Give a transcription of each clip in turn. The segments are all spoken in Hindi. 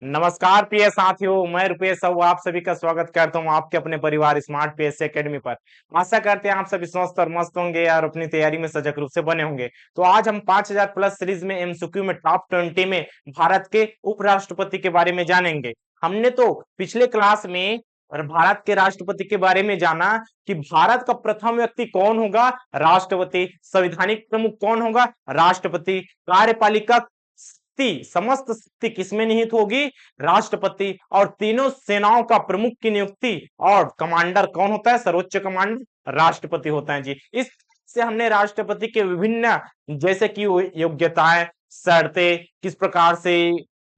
नमस्कार प्रिय साथियों, मैं रुपेश साहू आप सभी का स्वागत करता हूं आपके अपने परिवार स्मार्ट पीएससी एकेडमी पर। आशा करते हैं आप सभी स्वस्थ और मस्त होंगे और अपनी तैयारी में सजग रूप से बने होंगे। तो आज हम 5000 प्लस सीरीज में एमसीक्यू में टॉप 20 में भारत के उपराष्ट्रपति के बारे में जानेंगे। हमने तो पिछले क्लास में और भारत के राष्ट्रपति के बारे में जाना कि भारत का प्रथम व्यक्ति कौन होगा, राष्ट्रपति। संवैधानिक प्रमुख कौन होगा, राष्ट्रपति। कार्यपालिका समस्त शक्ति किसमें निहित होगी, राष्ट्रपति। और तीनों सेनाओं का प्रमुख की नियुक्ति और कमांडर कौन होता है, सर्वोच्च कमांडर राष्ट्रपति होता है जी। इस से हमने राष्ट्रपति के विभिन्न जैसे कि योग्यताएं, शर्तें, किस प्रकार से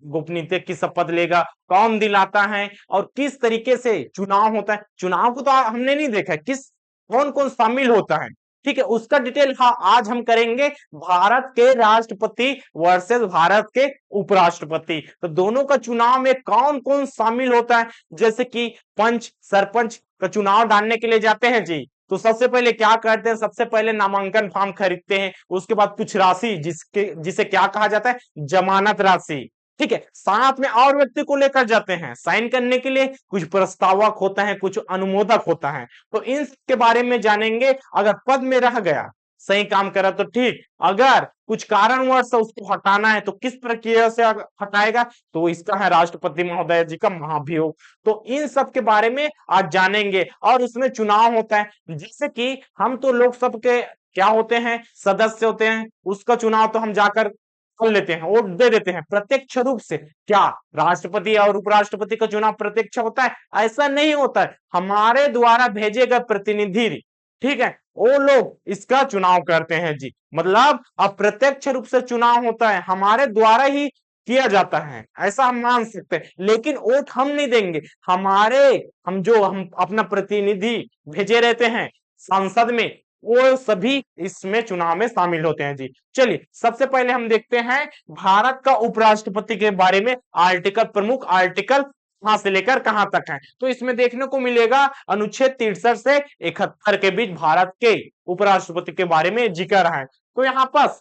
गोपनीयता की शपथ लेगा, कौन दिलाता है और किस तरीके से चुनाव होता है। चुनाव को तो हमने नहीं देखा, किस कौन कौन शामिल होता है, ठीक है, उसका डिटेल हाँ आज हम करेंगे। भारत के राष्ट्रपति वर्सेस भारत के उपराष्ट्रपति, तो दोनों का चुनाव में कौन कौन शामिल होता है। जैसे कि पंच सरपंच का चुनाव डालने के लिए जाते हैं जी, तो सबसे पहले क्या करते हैं, सबसे पहले नामांकन फॉर्म खरीदते हैं। उसके बाद कुछ राशि जिसे क्या कहा जाता है, जमानत राशि, ठीक है। साथ में और व्यक्ति को लेकर जाते हैं साइन करने के लिए, कुछ प्रस्तावक होता है, कुछ अनुमोदक होता है। तो इन के बारे में जानेंगे। अगर पद में रह गया, सही काम करा तो ठीक, अगर कुछ कारणवश उसको हटाना है तो किस प्रक्रिया से हटाएगा, तो इसका है राष्ट्रपति महोदय जी का महाभियोग। तो इन सब के बारे में आज जानेंगे। और उसमें चुनाव होता है, जैसे कि हम तो लोकसभा के क्या होते हैं, सदस्य होते हैं, उसका चुनाव तो हम जाकर कर लेते हैं, वोट दे देते हैं प्रत्यक्ष रूप से। क्या राष्ट्रपति और उपराष्ट्रपति का चुनाव प्रत्यक्ष होता है? ऐसा नहीं होता है, हमारे द्वारा भेजे गए प्रतिनिधि, ठीक है, वो लोग इसका चुनाव करते हैं जी। मतलब अप्रत्यक्ष रूप से चुनाव होता है, हमारे द्वारा ही किया जाता है, ऐसा हम मान सकते हैं। लेकिन वोट हम नहीं देंगे, हम अपना प्रतिनिधि भेजे रहते हैं संसद में, वो सभी इसमें चुनाव में शामिल होते हैं जी। चलिए सबसे पहले हम देखते हैं भारत का उपराष्ट्रपति के बारे में। आर्टिकल प्रमुख आर्टिकल कहां से लेकर कहां तक है, तो इसमें देखने को मिलेगा अनुच्छेद 63 से 71 के बीच भारत के उपराष्ट्रपति के बारे में जिक्र है। तो यहाँ पर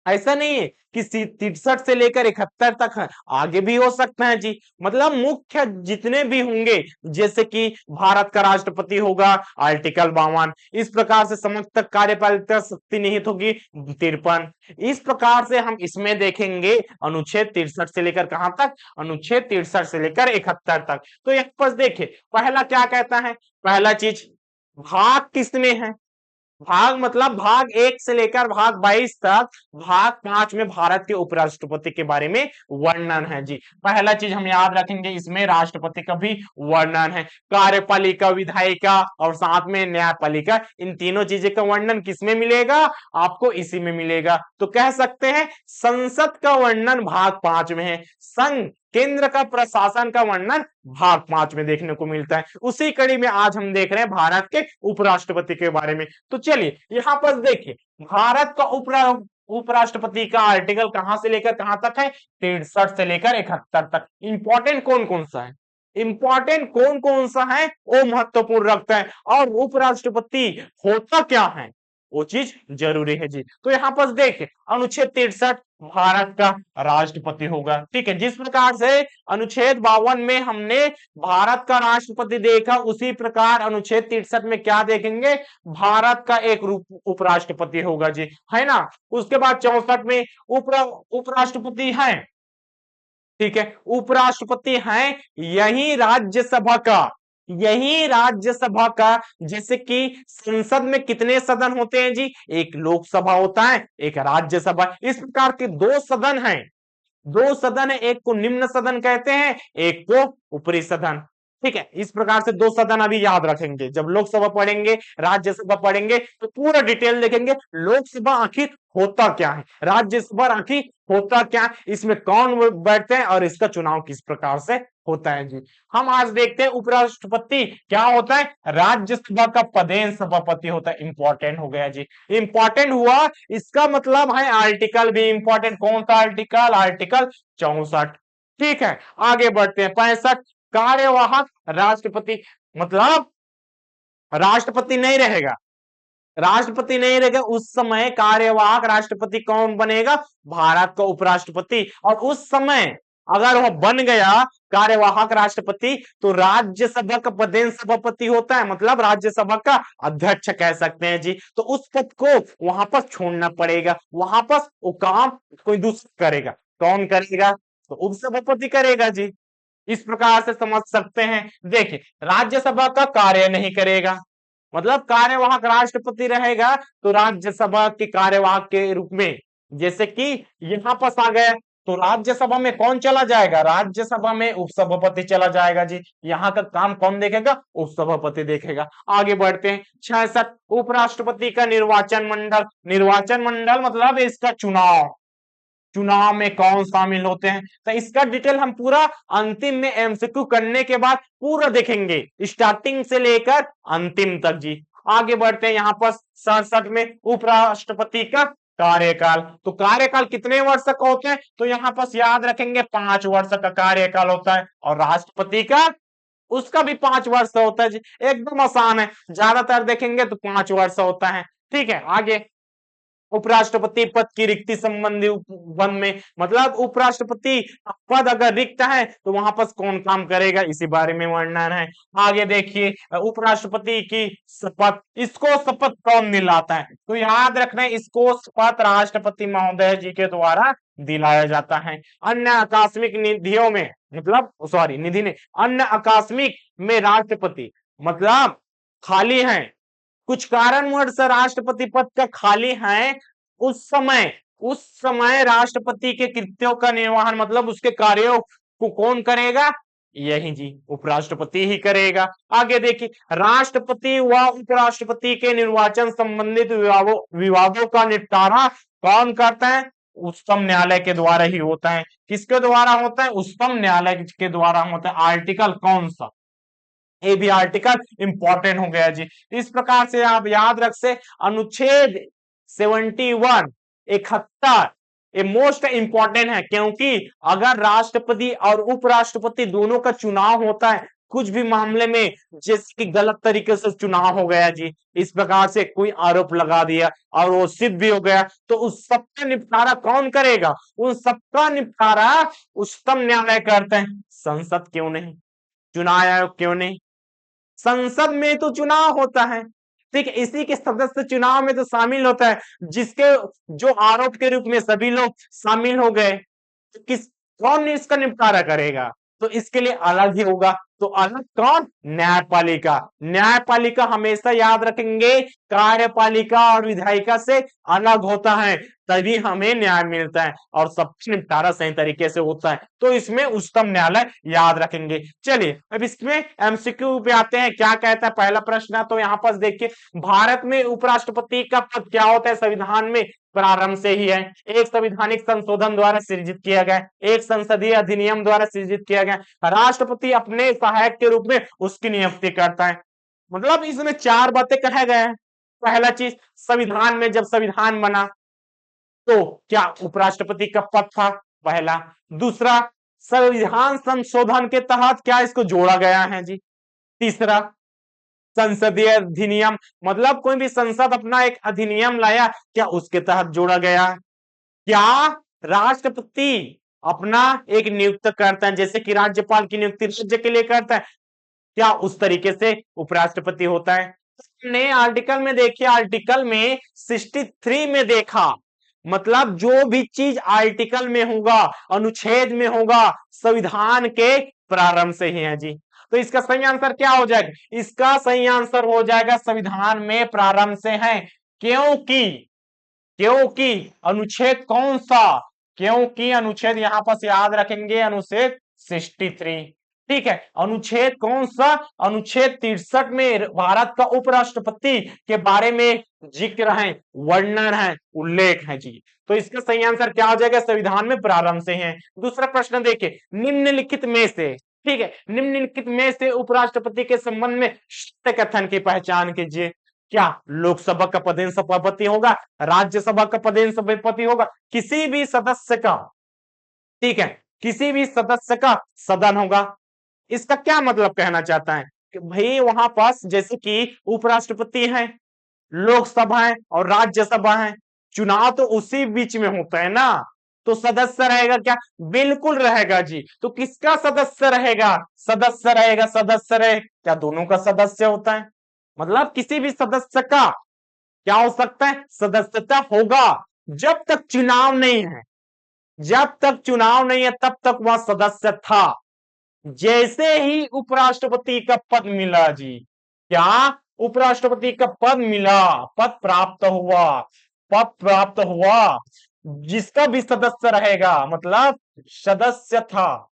ऐसा नहीं है कि 63 से लेकर 71 तक है, आगे भी हो सकता है जी। मतलब मुख्य जितने भी होंगे, जैसे कि भारत का राष्ट्रपति होगा आर्टिकल 52, इस प्रकार से समस्त कार्यपालिका शक्ति निहित होगी 53। इस प्रकार से हम इसमें देखेंगे अनुच्छेद 63 से लेकर कहां तक, अनुच्छेद 63 से लेकर 71 तक। तो यहाँ पर देखिए पहला क्या कहता है, पहला चीज भाग किसमें है, भाग मतलब भाग 1 से लेकर भाग 22 तक, भाग 5 में भारत के उपराष्ट्रपति के बारे में वर्णन है जी। पहला चीज हम याद रखेंगे, इसमें राष्ट्रपति का भी वर्णन है। कार्यपालिका, विधायिका और साथ में न्यायपालिका, इन तीनों चीजों का वर्णन किसमें मिलेगा, आपको इसी में मिलेगा। तो कह सकते हैं संसद का वर्णन भाग 5 में है, संघ केंद्र का प्रशासन का वर्णन भाग 5 में देखने को मिलता है। उसी कड़ी में आज हम देख रहे हैं भारत के उपराष्ट्रपति के बारे में। तो चलिए यहां पर देखिए भारत का उपराष्ट्रपति का आर्टिकल कहां से लेकर कहां तक है, 63 से लेकर 71 तक। इंपॉर्टेंट कौन कौन सा है, इंपॉर्टेंट कौन कौन सा है वो महत्वपूर्ण रखता है, और उपराष्ट्रपति होता क्या है वो चीज जरूरी है जी। तो यहाँ पर देखिए अनुच्छेद 63 भारत का राष्ट्रपति होगा, ठीक है। जिस प्रकार से अनुच्छेद 52 में हमने भारत का राष्ट्रपति देखा, उसी प्रकार अनुच्छेद 63 में क्या देखेंगे, भारत का एक उपराष्ट्रपति होगा जी, है ना। उसके बाद 64 में उपराष्ट्रपति है, ठीक है, उपराष्ट्रपति है यही राज्यसभा का, यही राज्यसभा का। जैसे कि संसद में कितने सदन होते हैं जी, एक लोकसभा होता है, एक राज्यसभा, इस प्रकार के दो सदन हैं, दो सदन है, एक को निम्न सदन कहते हैं, एक को ऊपरी सदन, ठीक है। इस प्रकार से दो सदन अभी याद रखेंगे, जब लोकसभा पढ़ेंगे राज्यसभा पढ़ेंगे तो पूरा डिटेल देखेंगे, लोकसभा आखिर होता क्या है, राज्यसभा आखिर होता क्या है, इसमें कौन बैठते हैं और इसका चुनाव किस प्रकार से होता है जी। हम आज देखते हैं उपराष्ट्रपति क्या होता है, राज्यसभा का पदेन सभापति होता है। इंपॉर्टेंट हो गया जी, इंपॉर्टेंट हुआ, इसका मतलब है आर्टिकल भी इंपॉर्टेंट। कौन सा आर्टिकल, आर्टिकल 64, ठीक है। आगे बढ़ते हैं 65, कार्यवाहक राष्ट्रपति, मतलब राष्ट्रपति नहीं रहेगा, राष्ट्रपति नहीं रहेगा उस समय कार्यवाहक राष्ट्रपति कौन बनेगा, भारत का उपराष्ट्रपति। और उस समय अगर वह बन गया कार्यवाहक राष्ट्रपति तो राज्यसभा का पदेन सभापति होता है, मतलब राज्यसभा का अध्यक्ष कह सकते हैं जी। तो उस पद को वहां पर छोड़ना पड़ेगा, वहां पर वो काम कोई दूसरा करेगा। कौन करेगा? तो उपसभापति करेगा जी। इस प्रकार से समझ सकते हैं। देखिए, राज्यसभा का कार्य नहीं करेगा, मतलब कार्यवाहक राष्ट्रपति रहेगा तो राज्यसभा के कार्यवाहक के रूप में, जैसे कि यहां पर आ गया तो राज्यसभा में कौन चला जाएगा? राज्यसभा में उपसभापति चला जाएगा जी। यहाँ का काम कौन देखेगा? उपसभापति देखेगा। आगे बढ़ते हैं। 66 उपराष्ट्रपति का निर्वाचन मंडल। निर्वाचन मंडल मतलब इसका चुनाव, चुनाव में कौन शामिल होते हैं, तो इसका डिटेल हम पूरा अंतिम में एमसीक्यू करने के बाद पूरा देखेंगे, स्टार्टिंग से लेकर अंतिम तक जी। आगे बढ़ते हैं। यहाँ पर 67 में उपराष्ट्रपति का कार्यकाल। तो कार्यकाल कितने वर्ष का होते हैं? तो यहाँ पर याद रखेंगे 5 वर्ष का कार्यकाल होता है। और राष्ट्रपति का, उसका भी 5 वर्ष होता है जी। एकदम आसान है, ज्यादातर देखेंगे तो 5 वर्ष होता है। ठीक है, आगे उपराष्ट्रपति पद की रिक्ति संबंधी वन में, मतलब उपराष्ट्रपति पद अगर रिक्त है तो वहां पर कौन काम करेगा, इसी बारे में वर्णन है। आगे देखिए, उपराष्ट्रपति की शपथ, इसको शपथ कौन दिलाता है? तो याद रखना, इसको शपथ राष्ट्रपति महोदय जी के द्वारा दिलाया जाता है। अन्य आकस्मिक निधियों में, मतलब सॉरी निधि ने, अन्य आकस्मिक में राष्ट्रपति मतलब खाली है, कुछ कारणवश राष्ट्रपति पद का खाली है, उस समय राष्ट्रपति के कृत्यों का निर्वहन, मतलब उसके कार्यों को कौन करेगा? यही जी, उपराष्ट्रपति ही करेगा। आगे देखिए, राष्ट्रपति व उपराष्ट्रपति के निर्वाचन संबंधित विवादों का निपटारा कौन करता है? उच्चतम न्यायालय के द्वारा ही होता है। किसके द्वारा होता है? उच्चतम न्यायालय के द्वारा होता है। आर्टिकल कौन सा? ये भी आर्टिकल इंपॉर्टेंट हो गया जी। इस प्रकार से आप याद रख से अनुच्छेद 71 71 ये मोस्ट इंपॉर्टेंट है, क्योंकि अगर राष्ट्रपति और उपराष्ट्रपति दोनों का चुनाव होता है, कुछ भी मामले में जैसे कि गलत तरीके से चुनाव हो गया जी, इस प्रकार से कोई आरोप लगा दिया और वो सिद्ध भी हो गया, तो उस सबका निपटारा कौन करेगा? उन सबका निपटारा उच्चतम न्यायालय करते हैं। संसद क्यों नहीं? चुनाव आयोग क्यों नहीं? संसद में तो चुनाव होता है, ठीक है, इसी के सदस्य चुनाव में तो शामिल होता है, जिसके जो आरोप के रूप में सभी लोग शामिल हो गए, तो कौन इसका निपटारा करेगा? तो इसके लिए अलग ही होगा। तो अलग कौन? न्यायपालिका। न्यायपालिका हमेशा याद रखेंगे कार्यपालिका और विधायिका से अलग होता है, तभी हमें न्याय मिलता है और सब निपटारा सही तरीके से होता है। तो इसमें उच्चतम न्यायालय याद रखेंगे। चलिए अब इसमें एमसीक्यू पे आते हैं। क्या कहता है पहला प्रश्न? तो यहाँ पर देखिए, भारत में उपराष्ट्रपति का पद क्या होता है? संविधान में प्रारंभ से ही है, एक संवैधानिक संशोधन द्वारा सृजित किया गया, एक संसदीय अधिनियम द्वारा सृजित किया गया। राष्ट्रपति अपने सहायक के रूप में उसकी नियुक्ति करता है। मतलब इसमें 4 बातें कहे गए हैं। पहला चीज, संविधान में जब संविधान बना तो क्या उपराष्ट्रपति का पद था? पहला। दूसरा, संविधान संशोधन के तहत क्या इसको जोड़ा गया है जी? तीसरा, संसदीय अधिनियम, मतलब कोई भी संसद अपना एक अधिनियम लाया, क्या उसके तहत जोड़ा गया? क्या राष्ट्रपति अपना एक नियुक्त करता है, जैसे कि राज्यपाल की नियुक्ति राज्य के लिए करता है, क्या उस तरीके से उपराष्ट्रपति होता है? हमने आर्टिकल में देखिए, आर्टिकल में 63 में देखा, मतलब जो भी चीज आर्टिकल में होगा, अनुच्छेद में होगा, संविधान के प्रारंभ से ही है जी। तो इसका सही आंसर क्या हो जाएगा? इसका सही आंसर हो जाएगा संविधान में प्रारंभ से है। क्योंकि क्योंकि अनुच्छेद कौन सा? क्योंकि अनुच्छेद यहां पर याद रखेंगे, अनुच्छेद 63। ठीक है, अनुच्छेद कौन सा? अनुच्छेद 63 में भारत का उपराष्ट्रपति के बारे में जिक्र है, वर्णन है, उल्लेख है जी। तो इसका सही आंसर क्या हो जाएगा? संविधान में प्रारंभ से है। दूसरा प्रश्न देखिए, निम्नलिखित में से, ठीक है, निम्नलिखित में से उपराष्ट्रपति के संबंध में सत्य कथन की पहचान कीजिए। क्या लोकसभा का पदेन सभापति होगा? राज्यसभा का पदेन सभापति होगा? किसी भी सदस्य का, ठीक है, किसी भी सदस्य का सदन होगा। इसका क्या मतलब कहना चाहता है कि भाई वहां पास जैसे कि उपराष्ट्रपति है, लोकसभा है और राज्यसभा है, चुनाव तो उसी बीच में होता है ना, तो सदस्य रहेगा क्या? बिल्कुल रहेगा जी। तो किसका सदस्य रहेगा? सदस्य रहेगा। सदस्य रहे क्या? दोनों का सदस्य होता है। मतलब किसी भी सदस्य का क्या हो सकता है? सदस्यता होगा। जब तक चुनाव नहीं है, जब तक चुनाव नहीं है तब तक वह सदस्य था। जैसे ही उपराष्ट्रपति का पद मिला जी, क्या? उपराष्ट्रपति का पद मिला, पद प्राप्त हुआ, पद प्राप्त हुआ, जिसका भी सदस्य रहेगा, मतलब सदस्य था,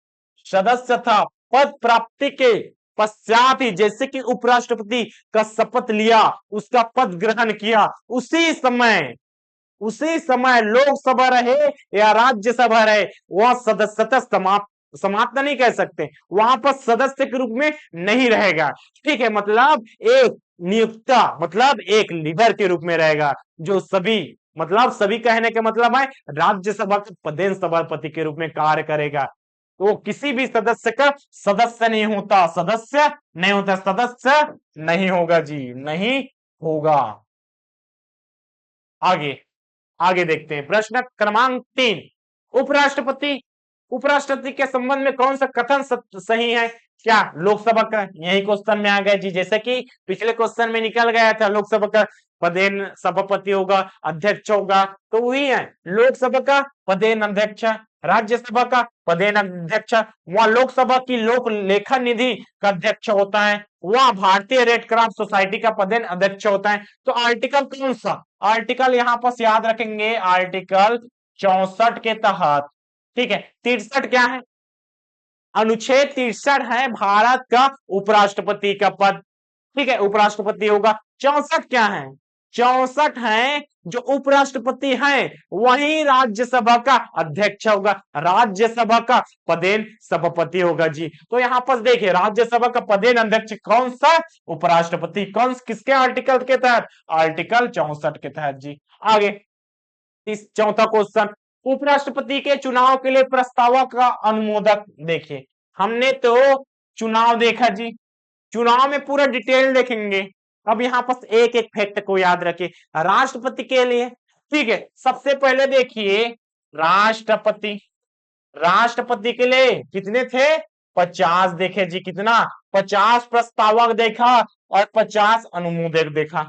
सदस्य था। पद प्राप्ति के पश्चात ही जैसे कि उपराष्ट्रपति का शपथ लिया, उसका पद ग्रहण किया, उसी समय लोकसभा रहे या राज्यसभा रहे, वह सदस्यता समाप्त, समाप्त नहीं कह सकते, वहां पर सदस्य के रूप में नहीं रहेगा। ठीक है, मतलब एक नियुक्ता, मतलब एक लीडर के रूप में रहेगा, जो सभी, मतलब सभी कहने का मतलब है राज्यसभा के पदेन सभापति के रूप में कार्य करेगा। तो किसी भी सदस्य का सदस्य नहीं होता, सदस्य नहीं होता, सदस्य नहीं होगा जी, नहीं होगा। आगे आगे देखते हैं प्रश्न क्रमांक 3। उपराष्ट्रपति, उपराष्ट्रपति के संबंध में कौन सा कथन सही है? क्या लोकसभा का? यही क्वेश्चन में आ गया जी, जैसे कि पिछले क्वेश्चन में निकल गया था, लोकसभा का पदेन सभापति होगा, अध्यक्ष होगा, तो वही है लोकसभा का पदेन अध्यक्ष, राज्यसभा का पदेन अध्यक्ष, वह लोकसभा की लोक लेखा निधि का अध्यक्ष होता है, वह भारतीय रेड क्रॉस सोसाइटी का पदेन अध्यक्ष होता है। तो आर्टिकल कौन सा? आर्टिकल यहां पर याद रखेंगे, आर्टिकल 64 के तहत। ठीक है, 63 क्या है? अनुच्छेद 63 है भारत का उपराष्ट्रपति का पद। ठीक है, उपराष्ट्रपति होगा। 64 क्या है? 64 है जो उपराष्ट्रपति है वही राज्यसभा का अध्यक्ष होगा, राज्यसभा का पदेन सभापति होगा जी। तो यहां पर देखिए राज्यसभा का पदेन अध्यक्ष कौन सा? उपराष्ट्रपति। कौन, किसके आर्टिकल के तहत? आर्टिकल 64 के तहत जी। आगे इस चौथा क्वेश्चन, उपराष्ट्रपति के चुनाव के लिए प्रस्ताव का अनुमोदक। देखिए हमने तो चुनाव देखा जी, चुनाव में पूरा डिटेल देखेंगे। अब यहाँ पर एक एक फैक्ट को याद रखिए राष्ट्रपति के लिए। ठीक है, सबसे पहले देखिए राष्ट्रपति, राष्ट्रपति के लिए कितने थे? 50 देखे जी, कितना? 50 प्रस्तावक देखा और 50 अनुमोदक देखा।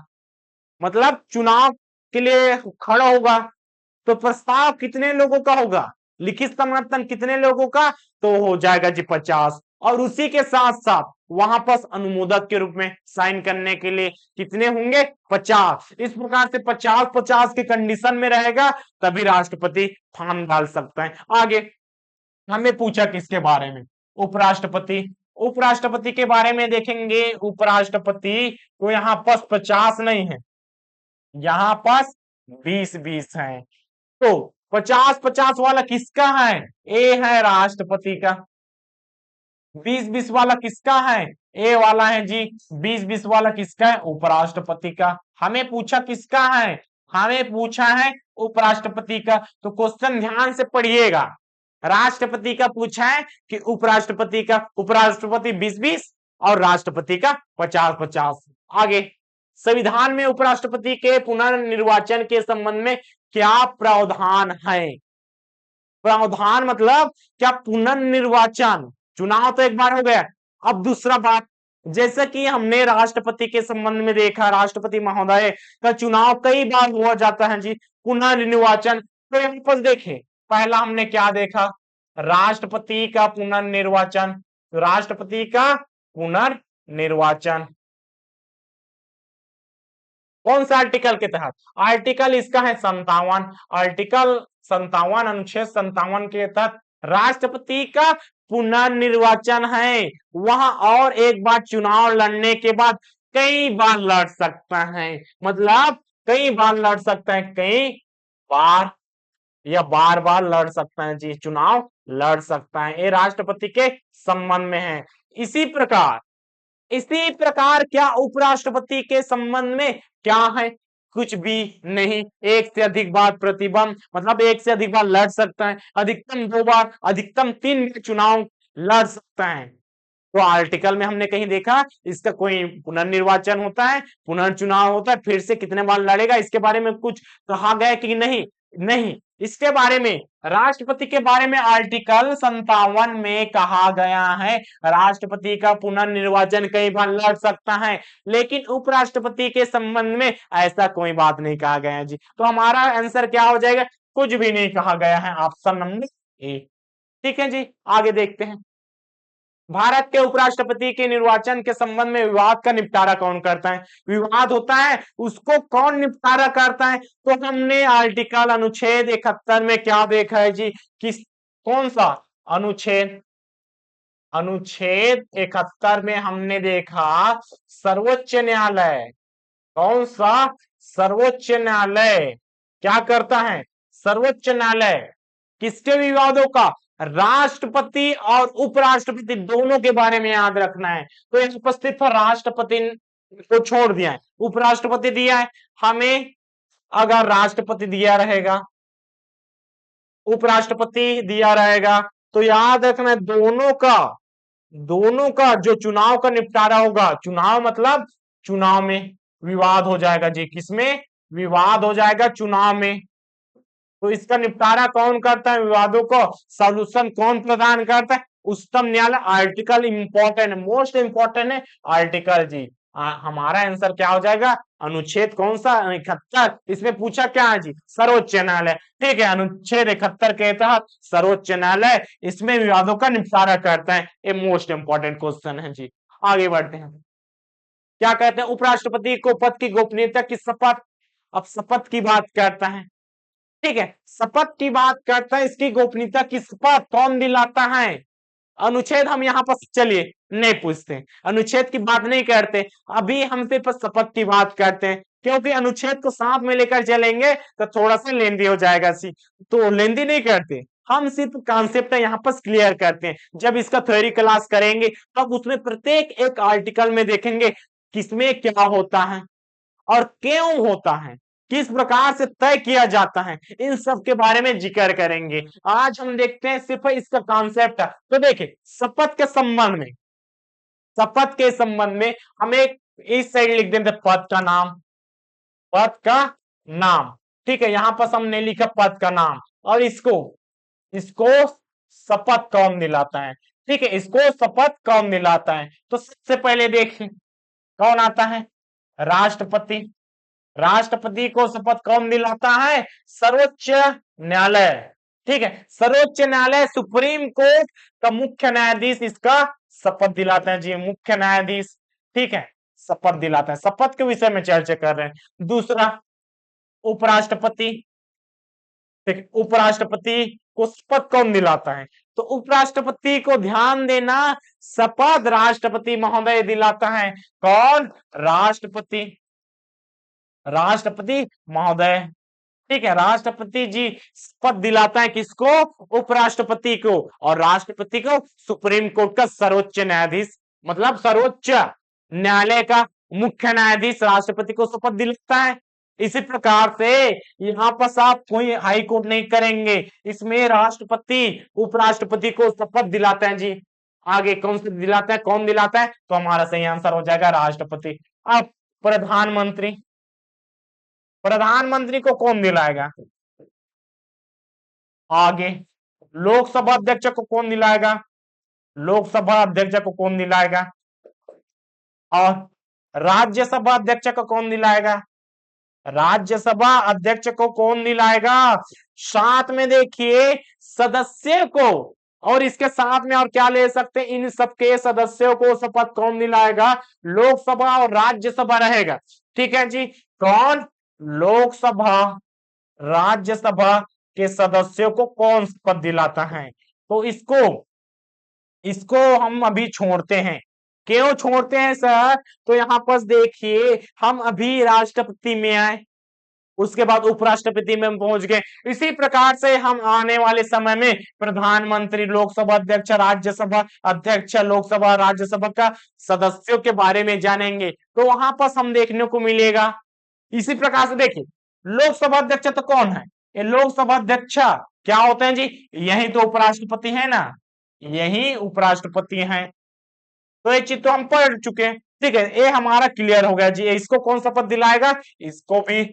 मतलब चुनाव के लिए खड़ा होगा तो प्रस्ताव कितने लोगों का होगा? लिखित समर्थन कितने लोगों का? तो हो जाएगा जी 50। और उसी के साथ साथ वहां पर अनुमोदक के रूप में साइन करने के लिए कितने होंगे? 50। इस प्रकार से 50-50 के कंडीशन में रहेगा तभी राष्ट्रपति फॉर्म डाल सकता है। आगे हमें पूछा किसके बारे में? उपराष्ट्रपति। उपराष्ट्रपति के बारे में देखेंगे, उपराष्ट्रपति तो यहाँ पास 50 नहीं है, यहाँ पास 20-20 है। तो 50-50 वाला किसका है? ए है राष्ट्रपति का। 20-20 वाला किसका है? ए वाला है जी। 20-20 वाला किसका है? उपराष्ट्रपति का। हमें पूछा किसका है? हमें पूछा है उपराष्ट्रपति का। तो क्वेश्चन ध्यान से पढ़िएगा, राष्ट्रपति का पूछा है कि उपराष्ट्रपति का। उपराष्ट्रपति 20-20 और राष्ट्रपति का 50-50। आगे संविधान में उपराष्ट्रपति के पुनर्निर्वाचन के संबंध में क्या प्रावधान है? प्रावधान मतलब क्या? पुनर्निर्वाचन, चुनाव तो एक बार हो गया, अब दूसरा बात, जैसे कि हमने राष्ट्रपति के संबंध में देखा, राष्ट्रपति महोदय का चुनाव कई बार हुआ जाता है जी, पुनर्निर्वाचन। तो यहाँ पर देखे पहला हमने क्या देखा? राष्ट्रपति का पुनर्निर्वाचन, राष्ट्रपति का पुनर्निर्वाचन कौन सा आर्टिकल के तहत? आर्टिकल इसका है 57, आर्टिकल 57, अनुच्छेद 57 के तहत राष्ट्रपति का पुनर्निर्वाचन है। वहां और एक बार चुनाव लड़ने के बाद कई बार लड़ सकता है, मतलब कई बार लड़ सकता है, कई बार या बार बार लड़ सकता है जी, चुनाव लड़ सकता है। ये राष्ट्रपति के संबंध में है। इसी प्रकार, इसी प्रकार क्या उपराष्ट्रपति के संबंध में क्या है? कुछ भी नहीं। एक से अधिक बार प्रतिबंध, मतलब एक से अधिक बार लड़ सकता है, अधिकतम 2 बार, अधिकतम 3 बार चुनाव लड़ सकता है। तो आर्टिकल में हमने कहीं देखा इसका कोई पुनर्निर्वाचन होता है, पुनर्चुनाव होता है, फिर से कितने बार लड़ेगा इसके बारे में कुछ कहा गया कि नहीं? नहीं, इसके बारे में, राष्ट्रपति के बारे में आर्टिकल 57 में कहा गया है राष्ट्रपति का पुनर्निर्वाचन कई बार लड़ सकता है, लेकिन उपराष्ट्रपति के संबंध में ऐसा कोई बात नहीं कहा गया है जी। तो हमारा आंसर क्या हो जाएगा, कुछ भी नहीं कहा गया है, ऑप्शन नंबर ए। ठीक है जी, आगे देखते हैं। भारत के उपराष्ट्रपति के निर्वाचन के संबंध में विवाद का निपटारा कौन करता है? विवाद होता है उसको कौन निपटारा करता है? तो हमने आर्टिकल अनुच्छेद 71 में क्या देखा है जी, किस कौन सा अनुच्छेद, अनुच्छेद 71 में हमने देखा सर्वोच्च न्यायालय। कौन सा? सर्वोच्च न्यायालय क्या करता है? सर्वोच्च न्यायालय किसके विवादों का? राष्ट्रपति और उपराष्ट्रपति दोनों के बारे में याद रखना है। तो यहाँ पर सिर्फ राष्ट्रपति को छोड़ दिया है, उपराष्ट्रपति दिया है हमें। अगर राष्ट्रपति दिया रहेगा, उपराष्ट्रपति दिया रहेगा, तो याद रखना है दोनों का जो चुनाव का निपटारा होगा, चुनाव मतलब चुनाव में विवाद हो जाएगा जी। किसमें विवाद हो जाएगा? चुनाव में। तो इसका निपटारा कौन करता है? विवादों को सॉल्यूशन कौन प्रदान करता है? उच्चतम न्यायालय। आर्टिकल इंपॉर्टेंट, मोस्ट इंपॉर्टेंट है आर्टिकल जी। हमारा आंसर क्या हो जाएगा? अनुच्छेद कौन सा? 71। इसमें पूछा क्या है जी? सर्वोच्च न्यायालय। ठीक है, अनुच्छेद 71 के तहत सर्वोच्च न्यायालय इसमें विवादों का निपटारा करता है। ये मोस्ट इंपॉर्टेंट क्वेश्चन है जी। आगे बढ़ते हैं। क्या कहते हैं? उपराष्ट्रपति को पद की गोपनीयता की शपथ, अब शपथ की बात करता है। ठीक है, शपथ की बात करता है, इसकी गोपनीयता की शपथ कौन दिलाता है? अनुच्छेद हम यहाँ पर चलिए नहीं पूछते, अनुच्छेद की बात नहीं करते, अभी हम सिर्फ शपथ की बात करते हैं, क्योंकि अनुच्छेद को साथ में लेकर चलेंगे तो थोड़ा सा लेंदी हो जाएगा सी, तो लेंदी नहीं करते, हम सिर्फ कॉन्सेप्ट यहाँ पर क्लियर करते हैं। जब इसका थ्योरी क्लास करेंगे तब उसमें प्रत्येक एक आर्टिकल में देखेंगे किसमें क्या होता है और क्यों होता है, किस प्रकार से तय किया जाता है, इन सब के बारे में जिक्र करेंगे। आज हम देखते हैं सिर्फ इसका कॉन्सेप्ट। तो देखिए, शपथ के संबंध में हम एक इस साइड लिख देते पद का नाम, पद का नाम। ठीक है, यहां पर हमने लिखा पद का नाम, और इसको शपथ कौन दिलाता है? ठीक है, इसको शपथ कौन दिलाता है? तो सबसे पहले देखें कौन आता है? राष्ट्रपति। राष्ट्रपति को शपथ कौन दिलाता है? सर्वोच्च न्यायालय। ठीक है, सर्वोच्च न्यायालय सुप्रीम कोर्ट का मुख्य न्यायाधीश इसका शपथ दिलाते हैं जी, मुख्य न्यायाधीश। ठीक है, शपथ दिलाते हैं, शपथ के विषय में चर्चा कर रहे हैं। दूसरा, उपराष्ट्रपति। ठीक, उपराष्ट्रपति को शपथ कौन दिलाता है? तो उपराष्ट्रपति को ध्यान देना, शपथ राष्ट्रपति महोदय दिलाता है। कौन? राष्ट्रपति, राष्ट्रपति महोदय। ठीक है, राष्ट्रपति जी शपथ दिलाता है किसको? उपराष्ट्रपति को, और राष्ट्रपति को सुप्रीम कोर्ट का सर्वोच्च न्यायाधीश, मतलब सर्वोच्च न्यायालय का मुख्य न्यायाधीश राष्ट्रपति को शपथ दिलाता है। इसी प्रकार से यहाँ पर आप कोई हाई कोर्ट नहीं करेंगे, इसमें राष्ट्रपति उपराष्ट्रपति को शपथ दिलाते हैं जी। आगे कौन से दिलाता है, कौन दिलाता है? तो हमारा सही आंसर हो जाएगा राष्ट्रपति। अब प्रधानमंत्री, प्रधानमंत्री को कौन दिलाएगा? आगे लोकसभा अध्यक्ष को कौन दिलाएगा? लोकसभा अध्यक्ष को कौन दिलाएगा? और राज्यसभा अध्यक्ष को कौन दिलाएगा? राज्यसभा अध्यक्ष को कौन दिलाएगा? साथ में देखिए सदस्य को, और इसके साथ में और क्या ले सकते हैं? इन सबके सदस्यों को शपथ कौन दिलाएगा? लोकसभा और राज्यसभा रहेगा। ठीक है जी, कौन? लोकसभा राज्यसभा के सदस्यों को कौन शपथ दिलाता है? तो इसको हम अभी छोड़ते हैं। क्यों छोड़ते हैं सर? तो यहां पर देखिए, हम अभी राष्ट्रपति में आए, उसके बाद उपराष्ट्रपति में पहुंच गए, इसी प्रकार से हम आने वाले समय में प्रधानमंत्री, लोकसभा अध्यक्ष, राज्यसभा अध्यक्ष, लोकसभा राज्यसभा का सदस्यों के बारे में जानेंगे। तो वहां पर हम देखने को मिलेगा। इसी प्रकार से देखिए, लोकसभा अध्यक्ष तो कौन है? ये लोकसभा अध्यक्ष क्या होते हैं जी? यही तो उपराष्ट्रपति है ना, यही उपराष्ट्रपति हैं। तो ये चीज तो हम पढ़ चुके हैं। ठीक है, ये हमारा क्लियर हो गया जी। इसको कौन शपथ दिलाएगा? इसको भी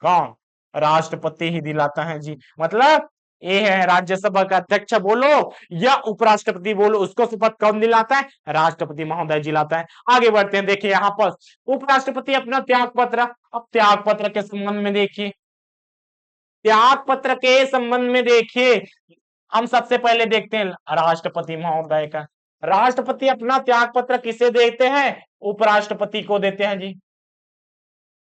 कौन? राष्ट्रपति ही दिलाता है जी। मतलब ये है राज्यसभा का अध्यक्ष बोलो या उपराष्ट्रपति बोलो, उसको शपथ कौन दिलाता है? राष्ट्रपति महोदय दिलाता है। आगे बढ़ते हैं, देखिए यहाँ पर उपराष्ट्रपति अपना त्याग पत्र, अब त्याग पत्र के संबंध में देखिए, त्याग पत्र के संबंध में देखिए हम सबसे पहले देखते हैं राष्ट्रपति महोदय का। राष्ट्रपति अपना त्याग पत्र किसे देते हैं? उपराष्ट्रपति को देते हैं जी,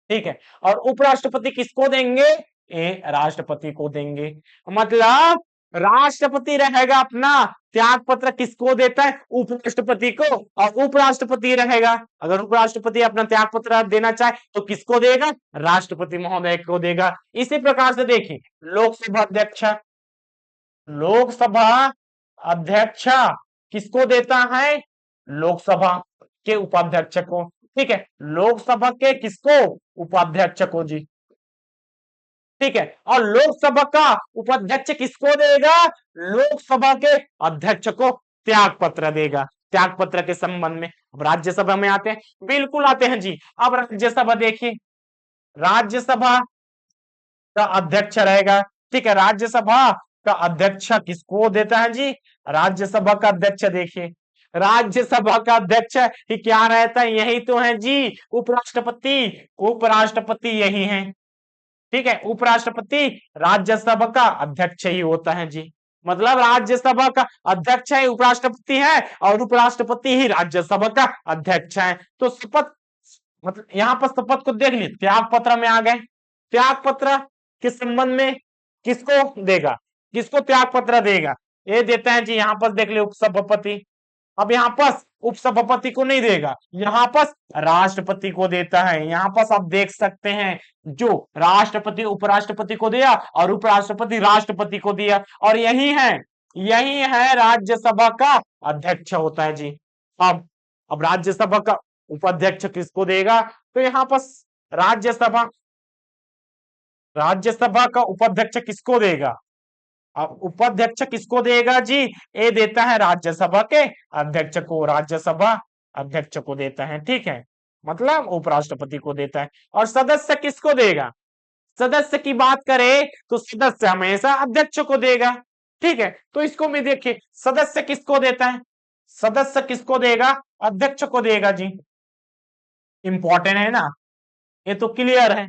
ठीक है। और उपराष्ट्रपति किसको देंगे? ये राष्ट्रपति को देंगे। मतलब राष्ट्रपति रहेगा अपना त्याग पत्र किसको देता है? उपराष्ट्रपति को। और उपराष्ट्रपति रहेगा, अगर उपराष्ट्रपति अपना त्याग पत्र देना चाहे तो किसको देगा? राष्ट्रपति महोदय को देगा। इसी प्रकार से देखिए लोकसभा अध्यक्ष, लोकसभा अध्यक्ष किसको देता है? लोकसभा के उपाध्यक्ष को, ठीक है। लोकसभा के किसको? उपाध्यक्ष को जी, ठीक है। और लोकसभा का उपाध्यक्ष किसको देगा? लोकसभा के अध्यक्ष को त्याग पत्र देगा। त्याग पत्र के संबंध में अब राज्यसभा में आते हैं, बिल्कुल आते हैं जी। अब राज्यसभा देखिए, राज्यसभा का अध्यक्ष रहेगा, ठीक है। राज्यसभा का अध्यक्ष किसको देता है जी? राज्यसभा का अध्यक्ष देखिए, राज्यसभा का अध्यक्ष ही क्या रहता है? यही तो है जी उपराष्ट्रपति, उपराष्ट्रपति यही है, ठीक है। उपराष्ट्रपति राज्यसभा का अध्यक्ष ही होता है जी। मतलब राज्यसभा का अध्यक्ष है उपराष्ट्रपति है और उपराष्ट्रपति ही राज्यसभा का अध्यक्ष है। तो शपथ, मतलब यहाँ पर शपथ को देख ली, त्याग पत्र में आ गए। त्याग पत्र के संबंध में किसको देगा? किसको त्याग पत्र देगा? ये देता है जी, यहाँ पर देख ले उपसभापति। अब यहाँ पर उपसभापति को नहीं देगा, यहाँ पर राष्ट्रपति को देता है। यहाँ पर आप देख सकते हैं जो राष्ट्रपति उपराष्ट्रपति को दिया और उपराष्ट्रपति राष्ट्रपति को दिया, और यही है राज्यसभा का अध्यक्ष होता है जी। अब राज्यसभा का उपाध्यक्ष किसको देगा? तो यहाँ पर राज्यसभा, राज्यसभा का उपाध्यक्ष किसको देगा? अब उपाध्यक्ष किसको देगा जी? ये देता है राज्यसभा के अध्यक्ष को, राज्यसभा अध्यक्ष को देता है, ठीक है। मतलब उपराष्ट्रपति को देता है। और सदस्य किसको देगा? सदस्य की बात करें तो सदस्य हमेशा अध्यक्ष को देगा, ठीक है। तो इसको भी देखिए, सदस्य किसको देता है? सदस्य किसको देगा? अध्यक्ष को देगा जी। इंपॉर्टेंट है ना, ये तो क्लियर है,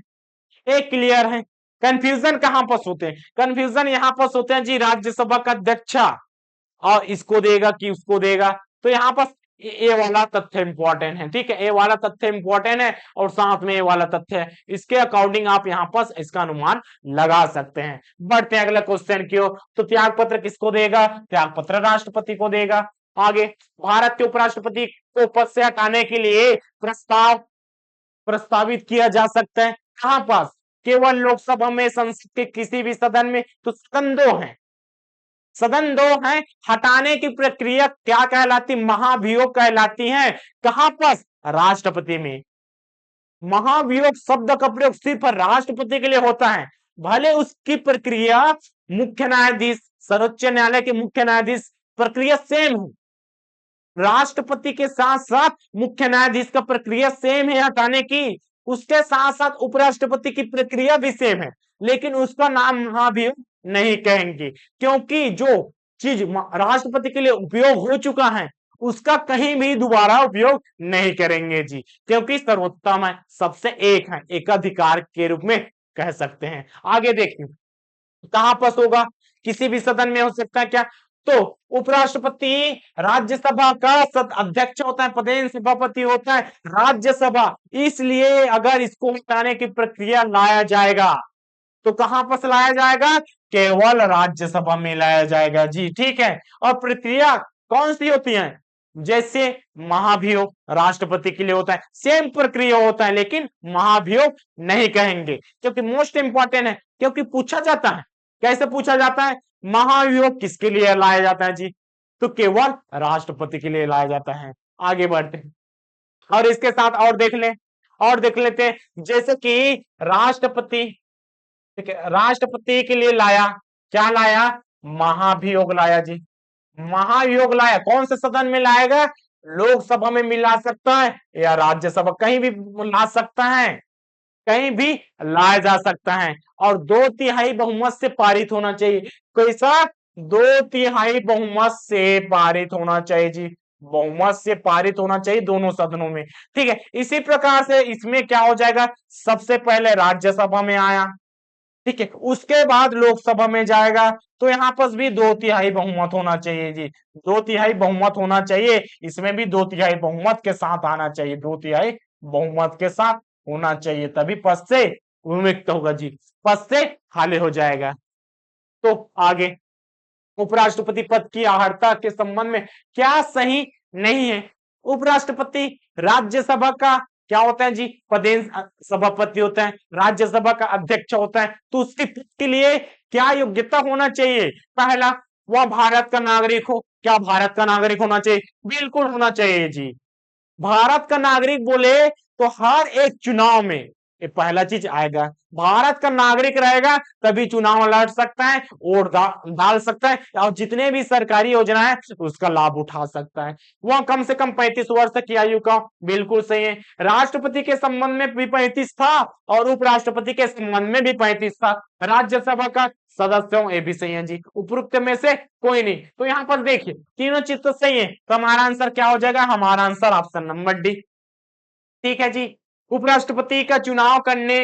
ये क्लियर है। कंफ्यूजन कहां पर होते हैं? कंफ्यूजन यहां पर होते हैं जी, राज्यसभा का अध्यक्ष और इसको देगा कि उसको देगा। तो यहाँ पर ये वाला तथ्य इंपॉर्टेंट है, ठीक है। ये वाला तथ्य इंपॉर्टेंट है और साथ में ये वाला तथ्य है, इसके अकॉर्डिंग आप यहाँ पर इसका अनुमान लगा सकते हैं। बढ़ते हैं अगला क्वेश्चन की ओर। तो त्याग पत्र किसको देगा? त्याग पत्र राष्ट्रपति को देगा। आगे, भारत के उपराष्ट्रपति को पद से हटाने के लिए प्रस्तावित किया जा सकता है। कहां पास? केवल लोकसभा में, संसद के किसी भी सदन में? तो सदन दो है, सदन दो है। हटाने की प्रक्रिया क्या कहलाती? महाभियोग कहलाती है। कहां पर? राष्ट्रपति में। महाभियोग शब्द का प्रयोग सिर्फ राष्ट्रपति के लिए होता है, भले उसकी प्रक्रिया मुख्य न्यायाधीश, सर्वोच्च न्यायालय के मुख्य न्यायाधीश प्रक्रिया सेम हो। राष्ट्रपति के साथ साथ मुख्य न्यायाधीश का प्रक्रिया सेम है हटाने की, उसके साथ साथ उपराष्ट्रपति की प्रक्रिया भी सेम है, लेकिन उसका नाम महाभियोग नहीं कहेंगे, क्योंकि जो चीज राष्ट्रपति के लिए उपयोग हो चुका है उसका कहीं भी दोबारा उपयोग नहीं करेंगे जी, क्योंकि सर्वोत्तम है, सबसे एक है, एकाधिकार के रूप में कह सकते हैं। आगे देखिए कहां पर होगा? किसी भी सदन में हो सकता है क्या? तो उपराष्ट्रपति राज्यसभा का अध्यक्ष होता है, पदेन सभापति होता है राज्यसभा, इसलिए अगर इसको हटाने की प्रक्रिया लाया जाएगा तो कहां पर लाया जाएगा? केवल राज्यसभा में लाया जाएगा जी, ठीक है। और प्रक्रिया कौन सी होती है? जैसे महाभियोग राष्ट्रपति के लिए होता है, सेम प्रक्रिया होता है, लेकिन महाभियोग नहीं कहेंगे, क्योंकि मोस्ट इंपॉर्टेंट है, क्योंकि पूछा जाता है। कैसे पूछा जाता है? महाभियोग किसके लिए लाया जाता है जी? तो केवल राष्ट्रपति के लिए लाया जाता है। आगे बढ़ते हैं और इसके साथ और देख लेते हैं, जैसे कि राष्ट्रपति, ठीक है, राष्ट्रपति के लिए लाया, क्या लाया? महाभियोग लाया जी, महाभियोग लाया। कौन से सदन में लाएगा? लोकसभा में मिला सकता है या राज्यसभा, कहीं भी ला सकता है, कहीं भी लाया जा सकता है और 2/3 बहुमत से पारित होना चाहिए। कैसा? 2/3 बहुमत से पारित होना चाहिए जी, बहुमत से पारित होना चाहिए दोनों सदनों में। ठीक है, इसी प्रकार से इसमें क्या हो जाएगा, सबसे पहले राज्यसभा में आया, ठीक है, उसके बाद लोकसभा में जाएगा, तो यहाँ पर भी 2/3 बहुमत होना चाहिए जी, 2/3 बहुमत होना चाहिए, इसमें भी 2/3 बहुमत के साथ आना चाहिए, 2/3 बहुमत के साथ होना चाहिए, तभी पद से विमुक्त होगा जी, पद से खाली हो जाएगा। तो आगे उपराष्ट्रपति पद की अर्हता के संबंध में क्या सही नहीं है? उपराष्ट्रपति राज्यसभा का क्या होता है जी, पदेन सभापति होता है, राज्यसभा का अध्यक्ष होता है, तो उसकी पद के लिए क्या योग्यता होना चाहिए? पहला, वह भारत का नागरिक हो। क्या भारत का नागरिक होना चाहिए? बिल्कुल होना चाहिए जी। भारत का नागरिक बोले तो हर एक चुनाव में ये पहला चीज आएगा, भारत का नागरिक रहेगा तभी चुनाव लड़ सकता है, वोट डाल सकता है और जितने भी सरकारी योजना है उसका लाभ उठा सकता है। वह कम से कम 35 वर्ष की आयु का, बिल्कुल सही है। राष्ट्रपति के संबंध में भी 35 था और उपराष्ट्रपति के संबंध में भी 35 था। राज्यसभा का सदस्यों, ये भी सही है जी, उपरोक्त में से कोई नहीं। तो यहाँ पर देखिए तीनों चीज तो सही है, तो हमारा आंसर क्या हो जाएगा? हमारा आंसर ऑप्शन नंबर डी। ठीक है जी। उपराष्ट्रपति का चुनाव करने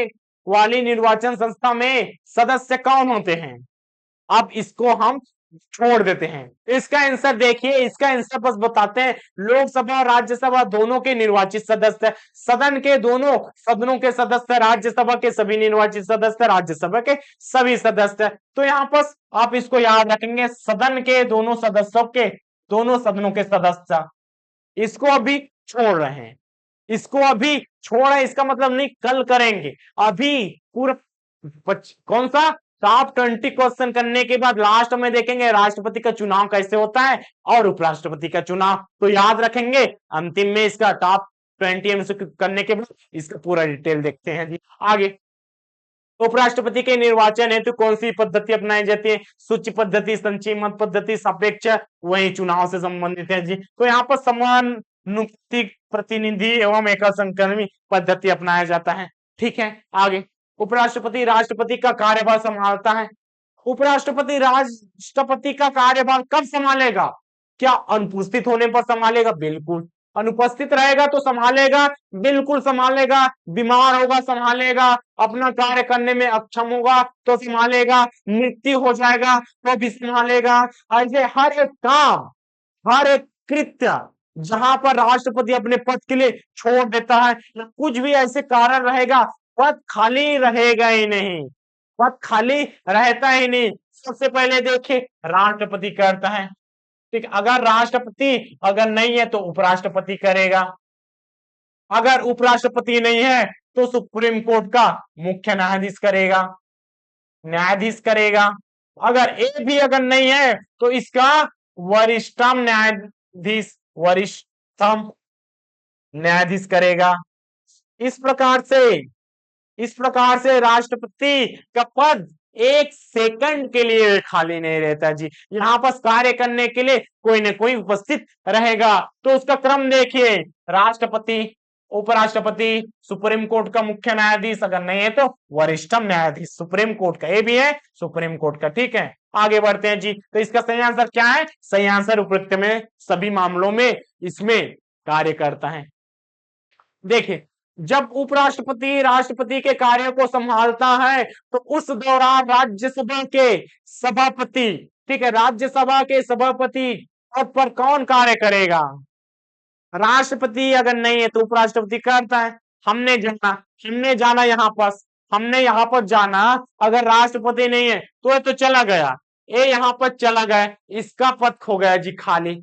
वाली निर्वाचन संस्था में सदस्य कौन होते हैं? अब इसको हम छोड़ देते हैं। इसका आंसर देखिए, इसका आंसर बस बताते हैं, लोकसभा और राज्यसभा दोनों के निर्वाचित सदस्य, सदन के दोनों सदनों के सदस्य, राज्यसभा के सभी निर्वाचित सदस्य, राज्यसभा के सभी सदस्य। तो यहाँ पर आप इसको याद रखेंगे, सदन के दोनों सदस्यों के, दोनों सदनों के सदस्य, इसको अभी छोड़ रहे हैं, इसको अभी छोड़ा, इसका मतलब नहीं कल करेंगे, अभी पूरा कौन सा टॉप 20 क्वेश्चन करने के बाद लास्ट में देखेंगे राष्ट्रपति का चुनाव कैसे होता है और उपराष्ट्रपति का चुनाव, तो याद रखेंगे। अंतिम में इसका टॉप 20 एमसीक्यू करने के बाद इसका पूरा डिटेल देखते हैं जी। आगे उपराष्ट्रपति के निर्वाचन हेतु कौन सी पद्धति अपनाई जाती है? सूची पद्धति, संचयी मत पद्धति, सापेक्ष, वही चुनाव से संबंधित है जी। तो यहाँ पर समानुपातिक प्रतिनिधि एवं एकल संक्रमी पद्धति अपनाया जाता है। ठीक है, आगे उपराष्ट्रपति राष्ट्रपति का कार्यभार संभालता है। उपराष्ट्रपति राष्ट्रपति का कार्यभार कब संभालेगा? क्या अनुपस्थित होने पर संभालेगा? बिल्कुल। अनुपस्थित रहेगा तो संभालेगा, बिल्कुल संभालेगा। बीमार होगा संभालेगा, अपना कार्य करने में अक्षम होगा तो संभालेगा, मृत्यु हो जाएगा तो भी संभालेगा। ऐसे हर एक काम, हर एक कृत्य जहां पर राष्ट्रपति अपने पद के लिए छोड़ देता है, कुछ भी ऐसे कारण रहेगा, पद खाली रहेगा ही नहीं, पद खाली रहता ही नहीं। सबसे पहले देखिए राष्ट्रपति करता है, ठीक, अगर राष्ट्रपति अगर नहीं है तो उपराष्ट्रपति करेगा, अगर उपराष्ट्रपति नहीं है तो सुप्रीम कोर्ट का मुख्य न्यायाधीश करेगा, न्यायाधीश करेगा। अगर ये भी अगर नहीं है तो इसका वरिष्ठतम न्यायाधीश, वरिष्ठतम न्यायाधीश करेगा। इस प्रकार से, इस प्रकार से राष्ट्रपति का पद 1 सेकंड के लिए खाली नहीं रहता जी, यहाँ पर कार्य करने के लिए कोई न कोई उपस्थित रहेगा। तो उसका क्रम देखिए, राष्ट्रपति, उपराष्ट्रपति, सुप्रीम कोर्ट का मुख्य न्यायाधीश, अगर नहीं है तो वरिष्ठतम न्यायाधीश सुप्रीम कोर्ट का, ये भी है सुप्रीम कोर्ट का। ठीक है, आगे बढ़ते हैं जी। तो इसका सही आंसर क्या है? सही आंसर उपरोक्त में सभी मामलों में इसमें कार्य करता है। देखिए जब उपराष्ट्रपति राष्ट्रपति के कार्यों को संभालता है तो उस दौरान राज्यसभा के सभापति, ठीक है, राज्यसभा के सभापति पद पर कौन कार्य करेगा? राष्ट्रपति अगर नहीं है तो उपराष्ट्रपति करता है। हमने जाना यहाँ पर, हमने यहाँ पर जाना, अगर राष्ट्रपति नहीं है तो ये तो चला गया, ये यहाँ पर चला गया, इसका पद खो गया जी खाली,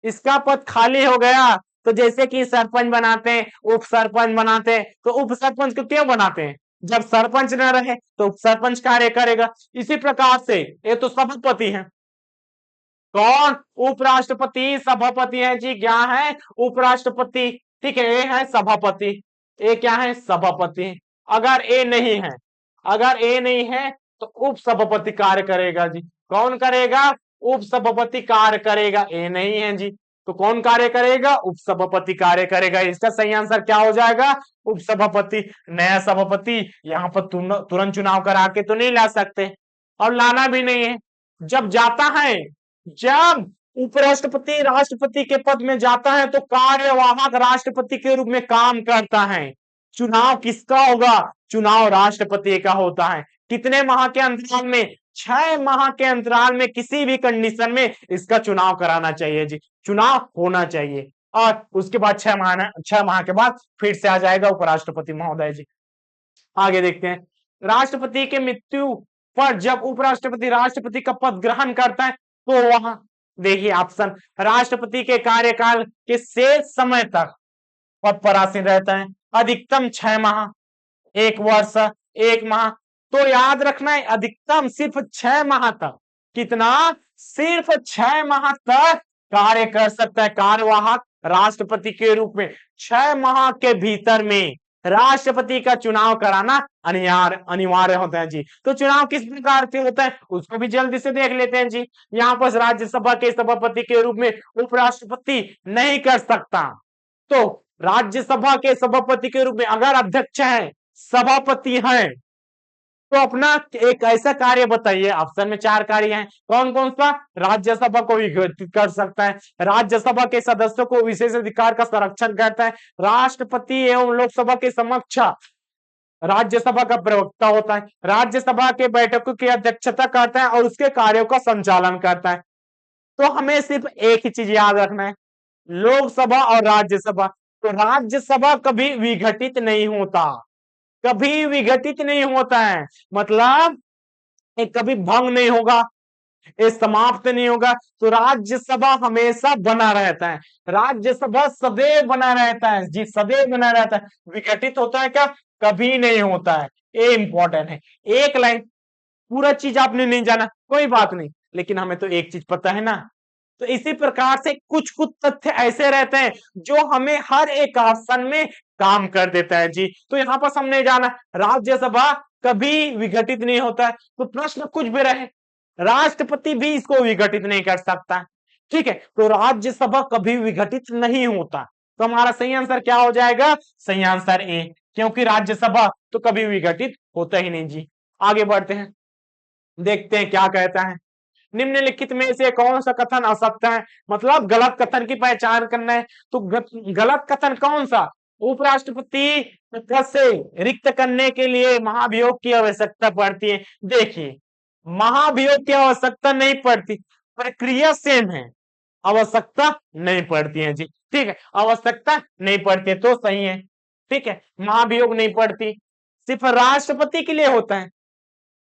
इसका पद खाली हो गया। तो जैसे कि सरपंच बनाते हैं, उप सरपंच बनाते हैं, तो उप सरपंच को क्यों बनाते हैं? जब सरपंच न रहे तो उप सरपंच कार्य करेगा। इसी प्रकार से ये तो सभापति है, कौन? उपराष्ट्रपति सभापति है जी, क्या है? उपराष्ट्रपति। ठीक है, ये है सभापति, ये क्या है? सभापति। अगर ये नहीं है, अगर ये नहीं है तो उप सभापति कार्य करेगा जी। कौन करेगा? उप सभापति कार्य करेगा, ये नहीं है जी। तो कौन कार्य करेगा? उपसभापति कार्य करेगा। इसका सही आंसर क्या हो जाएगा? उपसभापति। नया सभापति यहाँ पर तुरंत चुनाव करा के तो नहीं ला सकते, और लाना भी नहीं है। जब जाता है, जब उपराष्ट्रपति राष्ट्रपति के पद में जाता है तो कार्यवाहक राष्ट्रपति के रूप में काम करता है। चुनाव किसका होगा? चुनाव राष्ट्रपति का होता है। कितने माह के अंतराल में? 6 माह के अंतराल में किसी भी कंडीशन में इसका चुनाव कराना चाहिए जी, चुनाव होना चाहिए। और उसके बाद 6 माह के बाद फिर से आ जाएगा उपराष्ट्रपति महोदय जी। आगे देखते हैं, राष्ट्रपति के मृत्यु पर जब उपराष्ट्रपति राष्ट्रपति का पद ग्रहण करता है तो वहां देखिए ऑप्शन, राष्ट्रपति के कार्यकाल के शेष समय तक पद पर आसीन रहता है, अधिकतम 6 माह, 1 वर्ष, 1 माह। तो याद रखना है अधिकतम सिर्फ 6 माह तक। कितना? सिर्फ 6 माह तक कार्य कर सकता है कार्यवाहक राष्ट्रपति के रूप में। 6 माह के भीतर में राष्ट्रपति का चुनाव कराना अनिवार्य होता है जी। तो चुनाव किस प्रकार से होता है उसको भी जल्दी से देख लेते हैं जी। यहाँ पर राज्यसभा के सभापति के रूप में उपराष्ट्रपति नहीं कर सकता, तो राज्यसभा के सभापति के रूप में अगर अध्यक्ष है, सभापति है, तो अपना एक ऐसा कार्य बताइए। ऑप्शन में 4 कार्य हैं, कौन कौन सा? राज्यसभा को विघटित कर सकता है, राज्यसभा के सदस्यों को विशेष अधिकार का संरक्षण करता है, राष्ट्रपति एवं लोकसभा के समक्ष राज्यसभा का प्रवक्ता होता है, राज्यसभा के बैठकों की अध्यक्षता करता है और उसके कार्यों का संचालन करता है। तो हमें सिर्फ एक ही चीज याद रखना है, लोकसभा और राज्यसभा। तो राज्यसभा कभी विघटित नहीं होता, कभी विघटित नहीं होता है, मतलब ये कभी भंग नहीं होगा, ये समाप्त नहीं होगा। तो राज्यसभा हमेशा बना रहता है, राज्यसभा सदैव बना रहता है जी, सदैव बना रहता है। विघटित होता है क्या? कभी नहीं होता है। ये इंपॉर्टेंट है। एक लाइन, पूरा चीज आपने नहीं जाना कोई बात नहीं, लेकिन हमें तो एक चीज पता है ना। तो इसी प्रकार से कुछ कुछ तथ्य ऐसे रहते हैं जो हमें हर एक ऑप्शन में काम कर देता है जी। तो यहाँ पर हमने जाना राज्यसभा कभी विघटित नहीं होता है, तो प्रश्न कुछ भी रहे, राष्ट्रपति भी इसको विघटित नहीं कर सकता, ठीक है। तो राज्यसभा कभी विघटित नहीं होता, तो हमारा सही आंसर क्या हो जाएगा? सही आंसर ए, क्योंकि राज्यसभा तो कभी विघटित होता ही नहीं जी। आगे बढ़ते हैं, देखते हैं क्या कहता है। निम्नलिखित में से कौन सा कथन असत्य है? मतलब गलत कथन की पहचान करना है। तो गलत कथन कौन सा? उपराष्ट्रपति पद से रिक्त करने के लिए महाभियोग की आवश्यकता पड़ती है। देखिए, महाभियोग की आवश्यकता नहीं पड़ती, प्रक्रिया सेम है, आवश्यकता नहीं पड़ती है जी, ठीक है। आवश्यकता नहीं पड़ती है तो सही है, ठीक है। महाभियोग नहीं पड़ती, सिर्फ राष्ट्रपति के लिए होता है।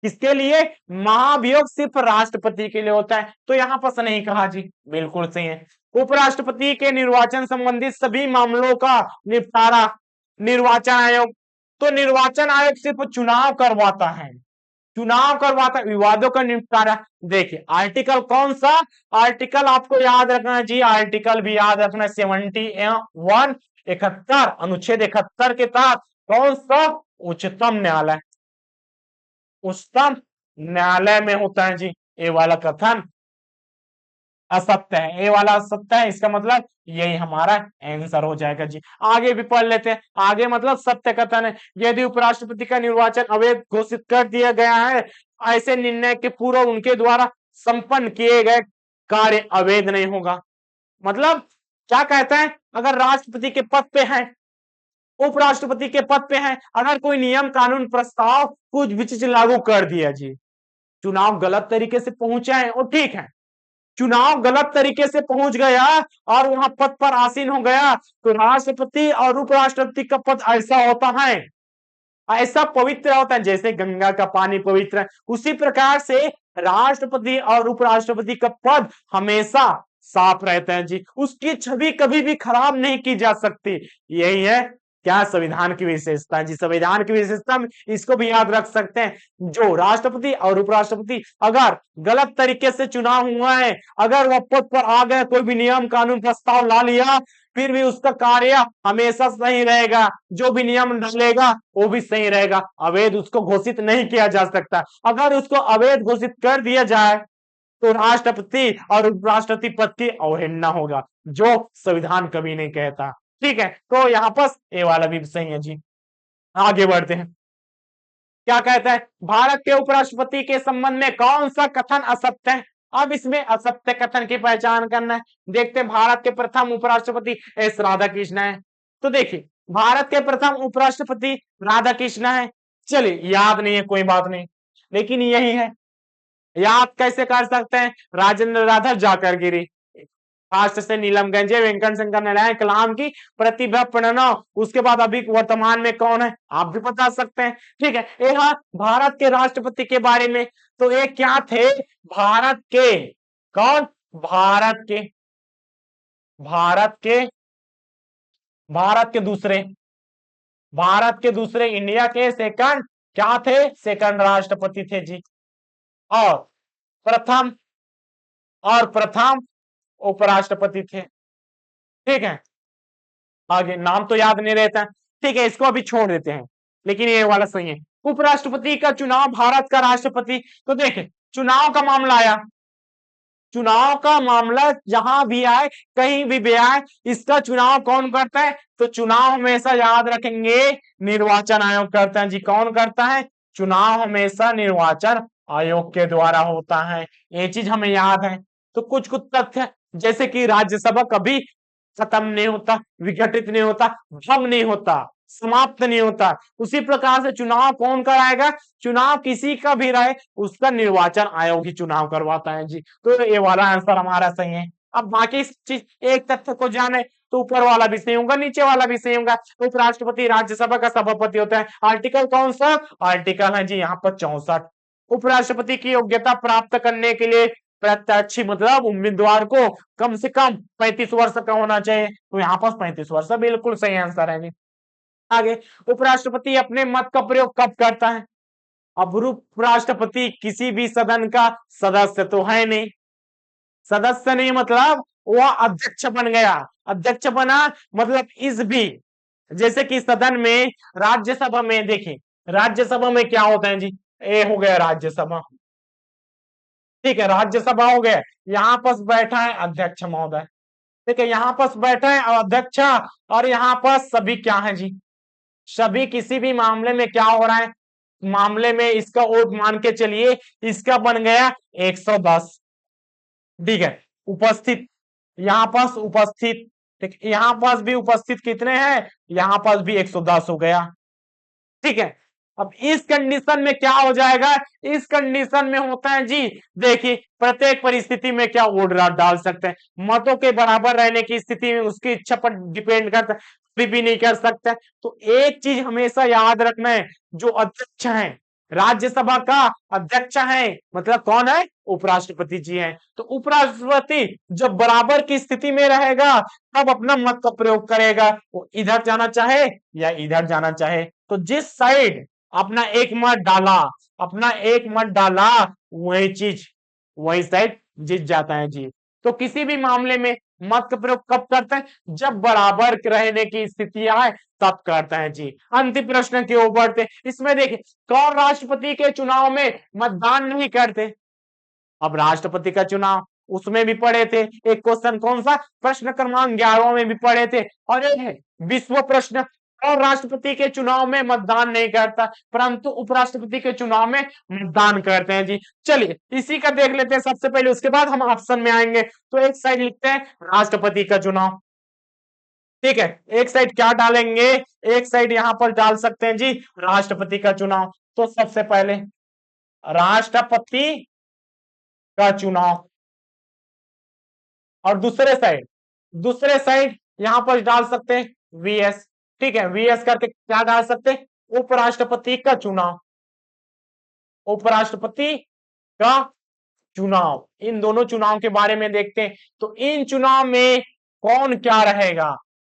किसके लिए? महाभियोग सिर्फ राष्ट्रपति के लिए होता है, तो यहां पर नहीं कहा जी, बिल्कुल सही है। उपराष्ट्रपति के निर्वाचन संबंधित सभी मामलों का निपटारा निर्वाचन आयोग, तो निर्वाचन आयोग सिर्फ चुनाव करवाता है, चुनाव करवाता है, विवादों का निपटारा। देखिए आर्टिकल कौन सा? आर्टिकल आपको याद रखना है जी, आर्टिकल भी याद रखना, 71 71 अनुच्छेद 71 के तहत कौन सा? उच्चतम न्यायालय, उच्चतम न्यायालय में होता है जी। ये वाला कथन असत्य है, ये वाला असत्य है, इसका मतलब यही हमारा आंसर हो जाएगा जी। आगे भी पढ़ लेते हैं, आगे मतलब सत्य कथन है, यदि उपराष्ट्रपति का निर्वाचन अवैध घोषित कर दिया गया है, ऐसे निर्णय के पूर्व उनके द्वारा संपन्न किए गए कार्य अवैध नहीं होगा। मतलब क्या कहता है? अगर राष्ट्रपति के पद पे है, उपराष्ट्रपति के पद पे है, अगर कोई नियम कानून प्रस्ताव कुछ भी चीज लागू कर दिया जी, चुनाव गलत तरीके से पहुंचा है और ठीक है, चुनाव गलत तरीके से पहुंच गया और वहां पद पर आसीन हो गया, तो राष्ट्रपति और उपराष्ट्रपति का पद ऐसा होता है, ऐसा पवित्र होता है जैसे गंगा का पानी पवित्र है, उसी प्रकार से राष्ट्रपति और उपराष्ट्रपति का पद हमेशा साफ रहता है जी, उसकी छवि कभी भी खराब नहीं की जा सकती। यही है क्या? संविधान की विशेषता जी, संविधान की विशेषता में इसको भी याद रख सकते हैं, जो राष्ट्रपति और उपराष्ट्रपति अगर गलत तरीके से चुनाव हुआ है, अगर वह पद पर आ गए, कोई भी नियम कानून प्रस्ताव ला लिया, फिर भी उसका कार्य हमेशा सही रहेगा, जो भी नियम डालेगा वो भी सही रहेगा, अवैध उसको घोषित नहीं किया जा सकता। अगर उसको अवैध घोषित कर दिया जाए तो राष्ट्रपति और उपराष्ट्रपति पद की अवहेलना होगा, जो संविधान कभी नहीं कहता। ठीक है, तो यहाँ पर ये वाला भी सही है जी। आगे बढ़ते हैं, क्या कहता है, भारत के उपराष्ट्रपति के संबंध में कौन सा कथन असत्य है। अब इसमें असत्य कथन की पहचान करना है। देखते हैं, भारत के प्रथम उपराष्ट्रपति एस राधाकृष्ण है। तो देखिए, भारत के प्रथम उपराष्ट्रपति राधाकृष्ण है। चलिए, याद नहीं है कोई बात नहीं, लेकिन यही है। याद कैसे कर सकते हैं, राजेंद्र राठौर जाकर गिरी, फास्ट से नीलम गंजे, वेंकट शंकर नारायण, कलाम की प्रतिभा प्रणव, उसके बाद अभी वर्तमान में कौन है आप भी बता सकते हैं। ठीक है, यह भारत के राष्ट्रपति के बारे में। तो ये क्या थे, भारत के कौन, भारत के भारत के भारत के दूसरे भारत के दूसरे इंडिया के सेकंड क्या थे, सेकंड राष्ट्रपति थे जी। और प्रथम प्रथम उपराष्ट्रपति थे। ठीक है, आगे नाम तो याद नहीं रहता है। ठीक है, इसको अभी छोड़ देते हैं, लेकिन ये वाला सही है। उपराष्ट्रपति का चुनाव भारत का राष्ट्रपति, तो देखें, चुनाव का मामला आया, चुनाव का मामला जहां भी आए, कहीं भी आए, इसका चुनाव कौन करता है, तो चुनाव हमेशा याद रखेंगे निर्वाचन आयोग करता है जी। कौन करता है, चुनाव हमेशा निर्वाचन आयोग के द्वारा होता है, ये चीज हमें याद है। तो कुछ कुछ तथ्य, जैसे कि राज्यसभा कभी खत्म नहीं होता, विघटित नहीं होता, भंग नहीं होता, समाप्त नहीं होता। उसी प्रकार से चुनाव कौन कराएगा, चुनाव किसी का भी रहे, उसका निर्वाचन आयोग ही चुनाव करवाता है जी। तो ये वाला आंसर हमारा सही है। अब बाकी चीज, एक तथ्य को जाने तो ऊपर वाला भी सही होगा, नीचे वाला भी सही होगा। उपराष्ट्रपति राज्यसभा का सभापति होता है। आर्टिकल कौन सा, आर्टिकल है जी यहाँ पर 64। उपराष्ट्रपति की योग्यता प्राप्त करने के लिए प्रत्याशी मतलब उम्मीदवार को कम से कम 35 वर्ष का होना चाहिए। तो यहाँ पर 35 वर्ष बिल्कुल सही आंसर है जी। आगे, उपराष्ट्रपति अपने मत का प्रयोग कब करता है। अब उपराष्ट्रपति किसी भी सदन का सदस्य तो है नहीं, सदस्य नहीं मतलब वह अध्यक्ष बन गया, अध्यक्ष बना मतलब इस भी, जैसे कि सदन में, राज्यसभा में, देखिए राज्यसभा में क्या होता है जी, ये हो गया राज्यसभा। ठीक है, राज्यसभा हो गया, यहाँ पर बैठा है अध्यक्ष महोदय। ठीक है, यहाँ पर बैठा है अध्यक्ष, और यहाँ पर सभी क्या है जी, सभी किसी भी मामले में क्या हो रहा है, मामले में इसका वोट मान के चलिए, इसका बन गया 110। ठीक है, उपस्थित, यहाँ पास उपस्थित, ठीक, यहाँ पास भी उपस्थित कितने हैं, यहाँ पास भी 110 हो गया। ठीक है, अब इस कंडीशन में क्या हो जाएगा, इस कंडीशन में होता है जी, देखिए प्रत्येक परिस्थिति में क्या वोट डाल सकते हैं, मतों के बराबर रहने की स्थिति में उसकी इच्छा पर डिपेंड करता है, भी नहीं कर सकता है। तो एक चीज हमेशा याद रखना है, जो अध्यक्ष है, राज्यसभा का अध्यक्ष है, मतलब कौन है, उपराष्ट्रपति जी हैं। तो उपराष्ट्रपति जब बराबर की स्थिति में रहेगा, तब अपना मत का प्रयोग करेगा, वो इधर जाना चाहे या इधर जाना चाहे। तो जिस साइड अपना एक मत डाला, अपना एक मत डाला, वही चीज, वही साइड जीत जाता है जी। तो किसी भी मामले में मत का प्रयोग कब करते हैं, जब बराबर रहने की स्थिति आए तब करता है जी। अंतिम प्रश्न की ओर बढ़ते, इसमें देखिए, कौन राष्ट्रपति के चुनाव में मतदान नहीं करते। अब राष्ट्रपति का चुनाव उसमें भी पढ़े थे, एक क्वेश्चन कौन सा, प्रश्न क्रमांक 11 में भी पढ़े थे, और एक है विश्व प्रश्न, और राष्ट्रपति के चुनाव में मतदान नहीं करता, परंतु उपराष्ट्रपति के चुनाव में मतदान करते हैं जी। चलिए इसी का देख लेते हैं सबसे पहले, उसके बाद हम ऑप्शन में आएंगे। तो एक साइड लिखते हैं राष्ट्रपति का चुनाव। ठीक है, एक साइड क्या डालेंगे, एक साइड यहां पर डाल सकते हैं जी राष्ट्रपति का चुनाव। तो सबसे पहले राष्ट्रपति का चुनाव, और दूसरे साइड यहां पर डाल सकते हैं वीएस। ठीक है, वीएस करके क्या डाल सकते हैं, उपराष्ट्रपति का चुनाव, उपराष्ट्रपति का चुनाव। इन दोनों चुनाव के बारे में देखते हैं। तो इन चुनाव में कौन क्या रहेगा,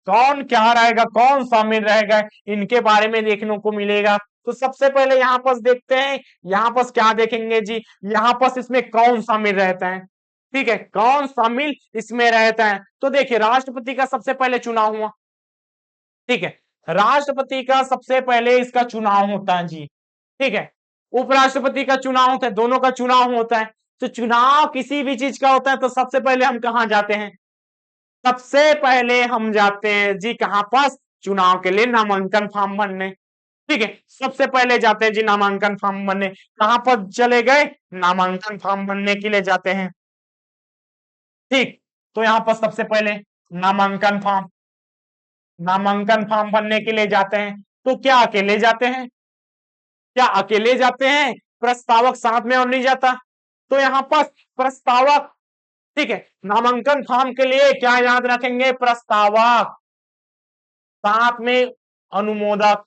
कौन क्या रहेगा, कौन शामिल रहेगा, इनके बारे में देखने को मिलेगा। तो सबसे पहले यहाँ पर देखते हैं, यहाँ पर क्या देखेंगे जी, यहाँ पर इसमें कौन शामिल रहता है। ठीक है, कौन शामिल इसमें रहता है। तो देखिए, राष्ट्रपति का सबसे पहले चुनाव हुआ। ठीक है, राष्ट्रपति का सबसे पहले इसका चुनाव होता है जी। ठीक है, उपराष्ट्रपति का चुनाव होता है, दोनों का चुनाव होता है। तो चुनाव किसी भी चीज का होता है तो सबसे पहले हम कहाँ जाते हैं? सबसे पहले हम जाते हैं जी कहां पास? चुनाव के लिए नामांकन फॉर्म भरने। ठीक है, सबसे पहले जाते हैं जी नामांकन फॉर्म भरने। कहां पर चले गए? नामांकन फॉर्म भरने के लिए जाते हैं। ठीक, तो यहां पर सबसे पहले नामांकन फॉर्म भरने के लिए जाते हैं। तो क्या अकेले जाते हैं? क्या अकेले जाते हैं? प्रस्तावक साथ में और नहीं जाता? तो यहां पर प्रस्तावक, ठीक है, नामांकन फॉर्म के लिए क्या याद रखेंगे? प्रस्तावक साथ में अनुमोदक।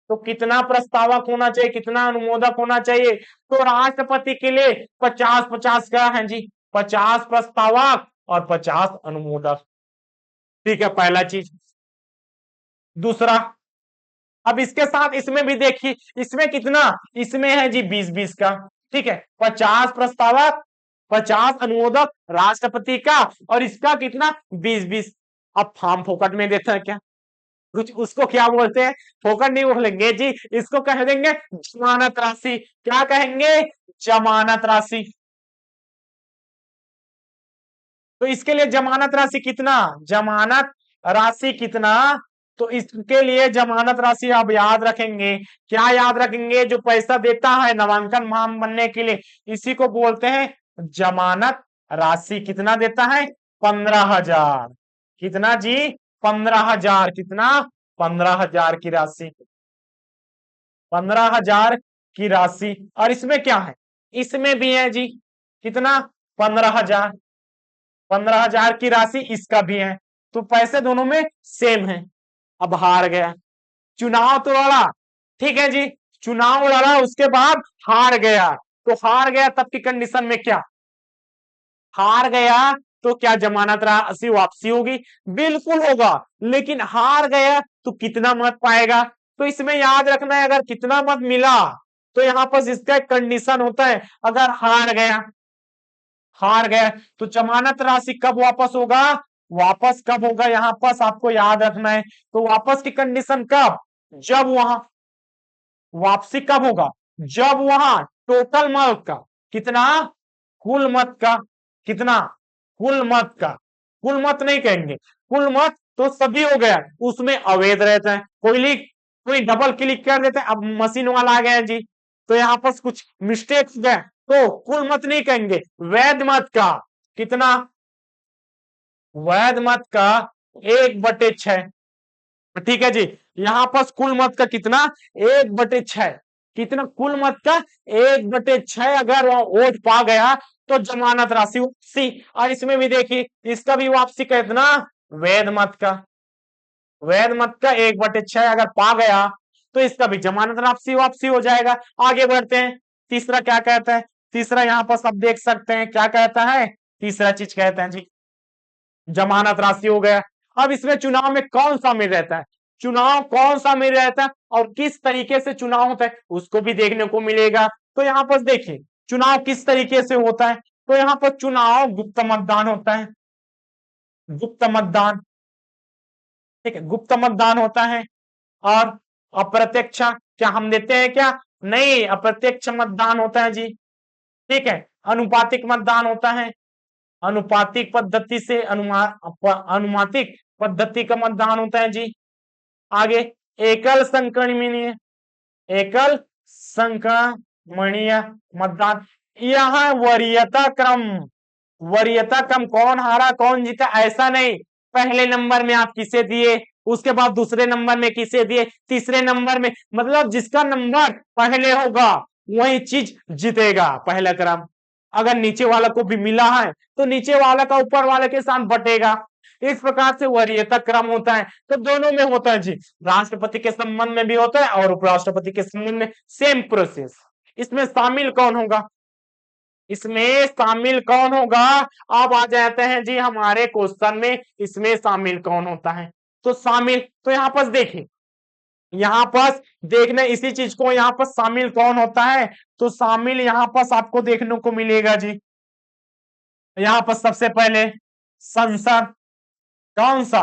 तो कितना प्रस्तावक होना चाहिए, कितना अनुमोदक होना चाहिए? तो राष्ट्रपति के लिए 50-50 क्या है जी? 50 प्रस्तावक और 50 अनुमोदक। ठीक है, पहला चीज। दूसरा, अब इसके साथ इसमें भी देखिए, इसमें कितना? इसमें है जी 20-20 का। ठीक है, 50 प्रस्तावक, 50 अनुमोदक राष्ट्रपति का, और इसका कितना? 20-20। अब फॉर्म फोकट में देता है क्या? कुछ उसको क्या बोलते हैं? फोकट नहीं बोलेंगे जी, इसको कह देंगे जमानत राशि। क्या कहेंगे? जमानत राशि। तो इसके लिए जमानत राशि कितना? जमानत राशि कितना? तो इसके लिए जमानत राशि आप याद रखेंगे। क्या याद रखेंगे? जो पैसा देता है नामांकन फॉर्म बनने के लिए, इसी को बोलते हैं जमानत राशि। कितना देता है? 15,000। कितना जी? 15,000। कितना? 15,000 की राशि। 15,000 की राशि। और इसमें क्या है? इसमें भी है जी कितना? 15,000। 15,000 की राशि इसका भी है। तो पैसे दोनों में सेम है। अब हार गया, चुनाव तो लड़ा, ठीक है जी, चुनाव लड़ा, उसके बाद हार गया। तो हार गया तब की कंडीशन में क्या? हार गया तो क्या जमानत राशि वापसी होगी? बिल्कुल होगा। लेकिन हार गया तो कितना मत पाएगा? तो इसमें याद रखना है, अगर कितना मत मिला तो यहां पर इसका एक कंडीशन होता है। अगर हार गया तो जमानत राशि कब वापस होगा? वापस कब होगा यहां पर आपको याद रखना है। तो वापस की कंडीशन कब? जब वहां वापसी कब होगा? जब वहां टोटल मत का कितना? कुल मत का कितना? कुल मत का, कुल मत नहीं कहेंगे, कुल मत तो सभी हो गया, उसमें अवैध रहता है। कोई डबल क्लिक कर देता है, अब मशीन वाला आ गया जी, तो यहां पर कुछ मिस्टेक हो गया। तो कुल मत नहीं कहेंगे, वैध मत का कितना? वैध मत का 1/6। ठीक है जी, यहां पर कुल मत का कितना? 1/6। कितना? कुल मत का 1/6 अगर वोट पा गया तो जमानत राशि वापसी। और इसमें भी देखिए, इसका भी वापसी कितना? वैध मत का, वैध मत का 1/6 अगर पा गया तो इसका भी जमानत राशि वापसी हो जाएगा। आगे बढ़ते हैं, तीसरा क्या कहता है? तीसरा यहां पर सब देख सकते हैं क्या कहता है। तीसरा चीज कहते हैं जी जमानत राशि हो गया। अब इसमें चुनाव में कौन शामिल रहता है? चुनाव कौन शामिल रहता है और किस तरीके से चुनाव होता है उसको भी देखने को मिलेगा। तो यहां पर देखिए चुनाव किस तरीके से होता है। तो यहां पर चुनाव गुप्त मतदान होता है। गुप्त मतदान, ठीक है, गुप्त मतदान होता है। और अप्रत्यक्ष क्या हम देते हैं क्या? नहीं, अप्रत्यक्ष मतदान होता है जी। ठीक है, अनुपातिक मतदान होता है। अनुपातिक पद्धति से अनुमातिक पद्धति का मतदान होता है जी। आगे एकल संक्रमणीय, एकल संक्रमणीय मतदान। यह वरीयता क्रम, वरीयता क्रम कौन हारा कौन जीता ऐसा नहीं। पहले नंबर में आप किसे दिए, उसके बाद दूसरे नंबर में किसे दिए, तीसरे नंबर में, मतलब जिसका नंबर पहले होगा वही चीज जीतेगा, पहला क्रम। अगर नीचे वाला को भी मिला है तो नीचे वाला का ऊपर वाले के साथ बटेगा। इस प्रकार से वरीयता क्रम होता है। तो दोनों में होता है जी, राष्ट्रपति के संबंध में भी होता है और उपराष्ट्रपति के संबंध में सेम प्रोसेस। इसमें शामिल कौन होगा? इसमें शामिल कौन होगा? अब आ जाते हैं जी हमारे क्वेश्चन में, इसमें शामिल कौन होता है। तो शामिल, तो यहां पर देखिए, यहां पर देखना इसी चीज को, यहां पर शामिल कौन होता है। तो शामिल यहां पर आपको देखने को मिलेगा जी, यहां पर सबसे पहले संसद। कौन सा?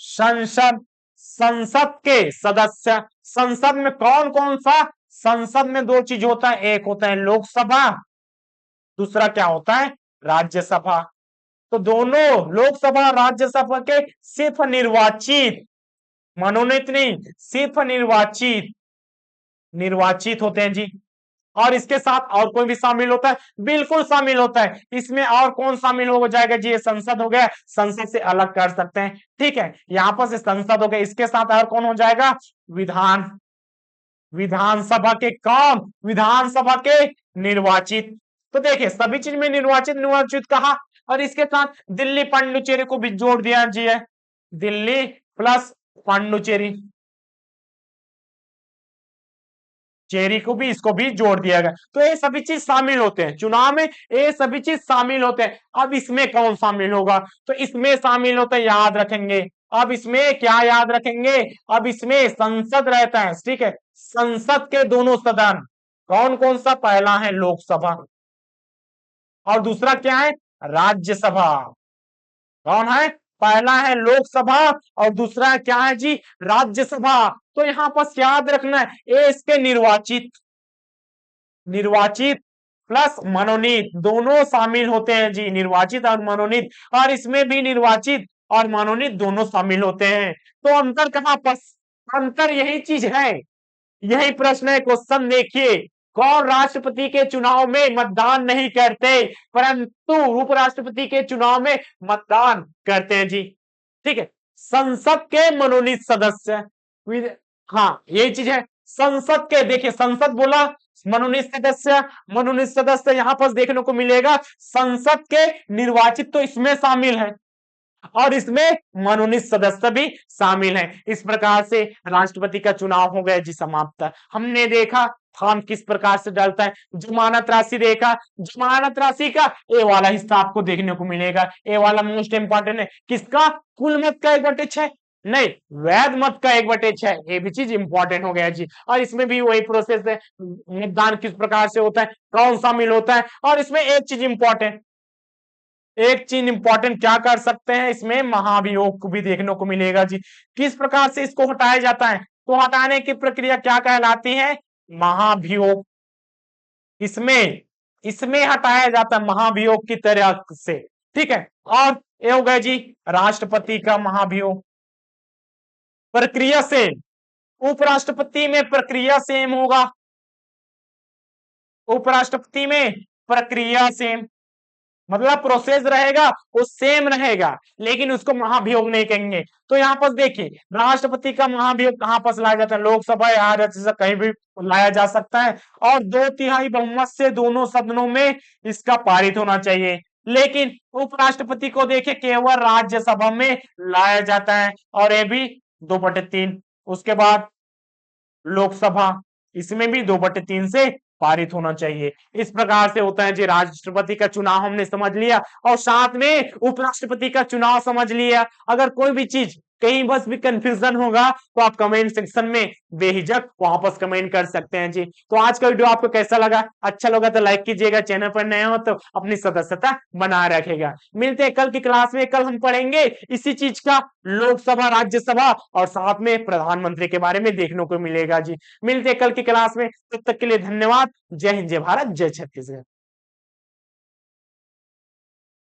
संसद। संसद के सदस्य। संसद में कौन कौन सा? संसद में दो चीज होता है, एक होता है लोकसभा दूसरा क्या होता है, राज्यसभा। तो दोनों लोकसभा राज्यसभा के सिर्फ निर्वाचित, मनोनीत नहीं, सिर्फ निर्वाचित निर्वाचित होते हैं जी। और इसके साथ और कोई भी शामिल होता है, बिल्कुल शामिल होता है। इसमें और कौन शामिल हो जाएगा जी, ये संसद हो गया, संसद से अलग कर सकते हैं, ठीक है। यहां पर से संसद हो गया, इसके साथ और कौन हो जाएगा, विधान, विधानसभा के कौन, विधानसभा के निर्वाचित। तो देखिए सभी चीज में निर्वाचित निर्वाचित कहा, और इसके साथ दिल्ली पांडुचेरी को भी जोड़ दिया जी है, दिल्ली प्लस पांडुचेरी, चेरी को भी, इसको भी जोड़ दिया गया। तो ये सभी चीज शामिल होते हैं चुनाव में, ये सभी चीज शामिल होते हैं। अब इसमें कौन शामिल होगा, तो इसमें शामिल होता है, याद रखेंगे। अब इसमें क्या याद रखेंगे, अब इसमें संसद रहता है, ठीक है। संसद के दोनों सदन कौन कौन सा, पहला है लोकसभा और दूसरा क्या है, राज्यसभा। कौन है, पहला है लोकसभा और दूसरा क्या है जी, राज्यसभा। तो यहां पर याद रखना है, ये इसके निर्वाचित, निर्वाचित प्लस मनोनीत दोनों शामिल होते हैं जी, निर्वाचित और मनोनीत। और इसमें भी निर्वाचित और मनोनीत दोनों शामिल होते हैं। तो अंतर कहां पर, अंतर यही चीज है, यही प्रश्न है। क्वेश्चन देखिए, कौन राष्ट्रपति के चुनाव में मतदान नहीं करते, परंतु उपराष्ट्रपति के चुनाव में मतदान करते हैं जी, ठीक है। संसद के मनोनीत सदस्य, हाँ यही चीज है। संसद के, देखिए संसद बोला, मनोनीत सदस्य, मनोनीत सदस्य यहां पर देखने को मिलेगा, संसद के निर्वाचित तो इसमें शामिल है और इसमें मनोनीत सदस्य भी शामिल है। इस प्रकार से राष्ट्रपति का चुनाव हो गया जी समाप्त। हमने देखा फॉर्म किस प्रकार से डालता है, जमानत राशि देखा, जमानत राशि का ए वाला हिस्सा आपको देखने को मिलेगा, ए वाला मोस्ट इंपॉर्टेंट है, किसका, कुल मत का 1/6 नहीं, वैध मत का 1/6, ये भी चीज इंपॉर्टेंट हो गया जी। और इसमें भी वही प्रोसेस है, मतदान किस प्रकार से होता है, कौन शामिल होता है। और इसमें एक चीज इंपॉर्टेंट, एक चीज इंपॉर्टेंट क्या कर सकते हैं, इसमें महाभियोग को भी देखने को मिलेगा जी, किस प्रकार से इसको हटाया जाता है। तो हटाने की प्रक्रिया क्या कहलाती है, महाभियोग। इसमें इसमें हटाया जाता है महाभियोग की तरह से, ठीक है। और ये हो गया जी राष्ट्रपति का महाभियोग, प्रक्रिया से उपराष्ट्रपति में प्रक्रिया सेम होगा, उपराष्ट्रपति में प्रक्रिया सेम, मतलब प्रोसेस रहेगा वो सेम रहेगा, लेकिन उसको महाभियोग नहीं कहेंगे। तो यहाँ पर देखिए राष्ट्रपति का महाभियोग कहां पर लाया जाता है, लोकसभा या राज्यसभा कहीं भी लाया जा सकता है, और 2/3 बहुमत से दोनों सदनों में इसका पारित होना चाहिए। लेकिन उपराष्ट्रपति को देखिए केवल राज्यसभा में लाया जाता है, और ये भी 2/3। उसके बाद लोकसभा, इसमें भी 2/3 से पारित होना चाहिए। इस प्रकार से होता है जी राष्ट्रपति का चुनाव, हमने समझ लिया, और साथ में उपराष्ट्रपति का चुनाव समझ लिया। अगर कोई भी चीज कहीं बस भी कंफ्यूजन होगा तो आप कमेंट सेक्शन में बेहिचक वापस कमेंट कर सकते हैं जी। तो आज का वीडियो आपको कैसा लगा, अच्छा लगा तो लाइक कीजिएगा, चैनल पर नए हो तो अपनी सदस्यता बनाए रखेगा। मिलते हैं कल की क्लास में, कल हम पढ़ेंगे इसी चीज का, लोकसभा राज्यसभा और साथ में प्रधानमंत्री के बारे में देखने को मिलेगा जी। मिलते हैं कल की क्लास में, तब तक के लिए धन्यवाद। जय हिंद, जय भारत, जय छत्तीसगढ़।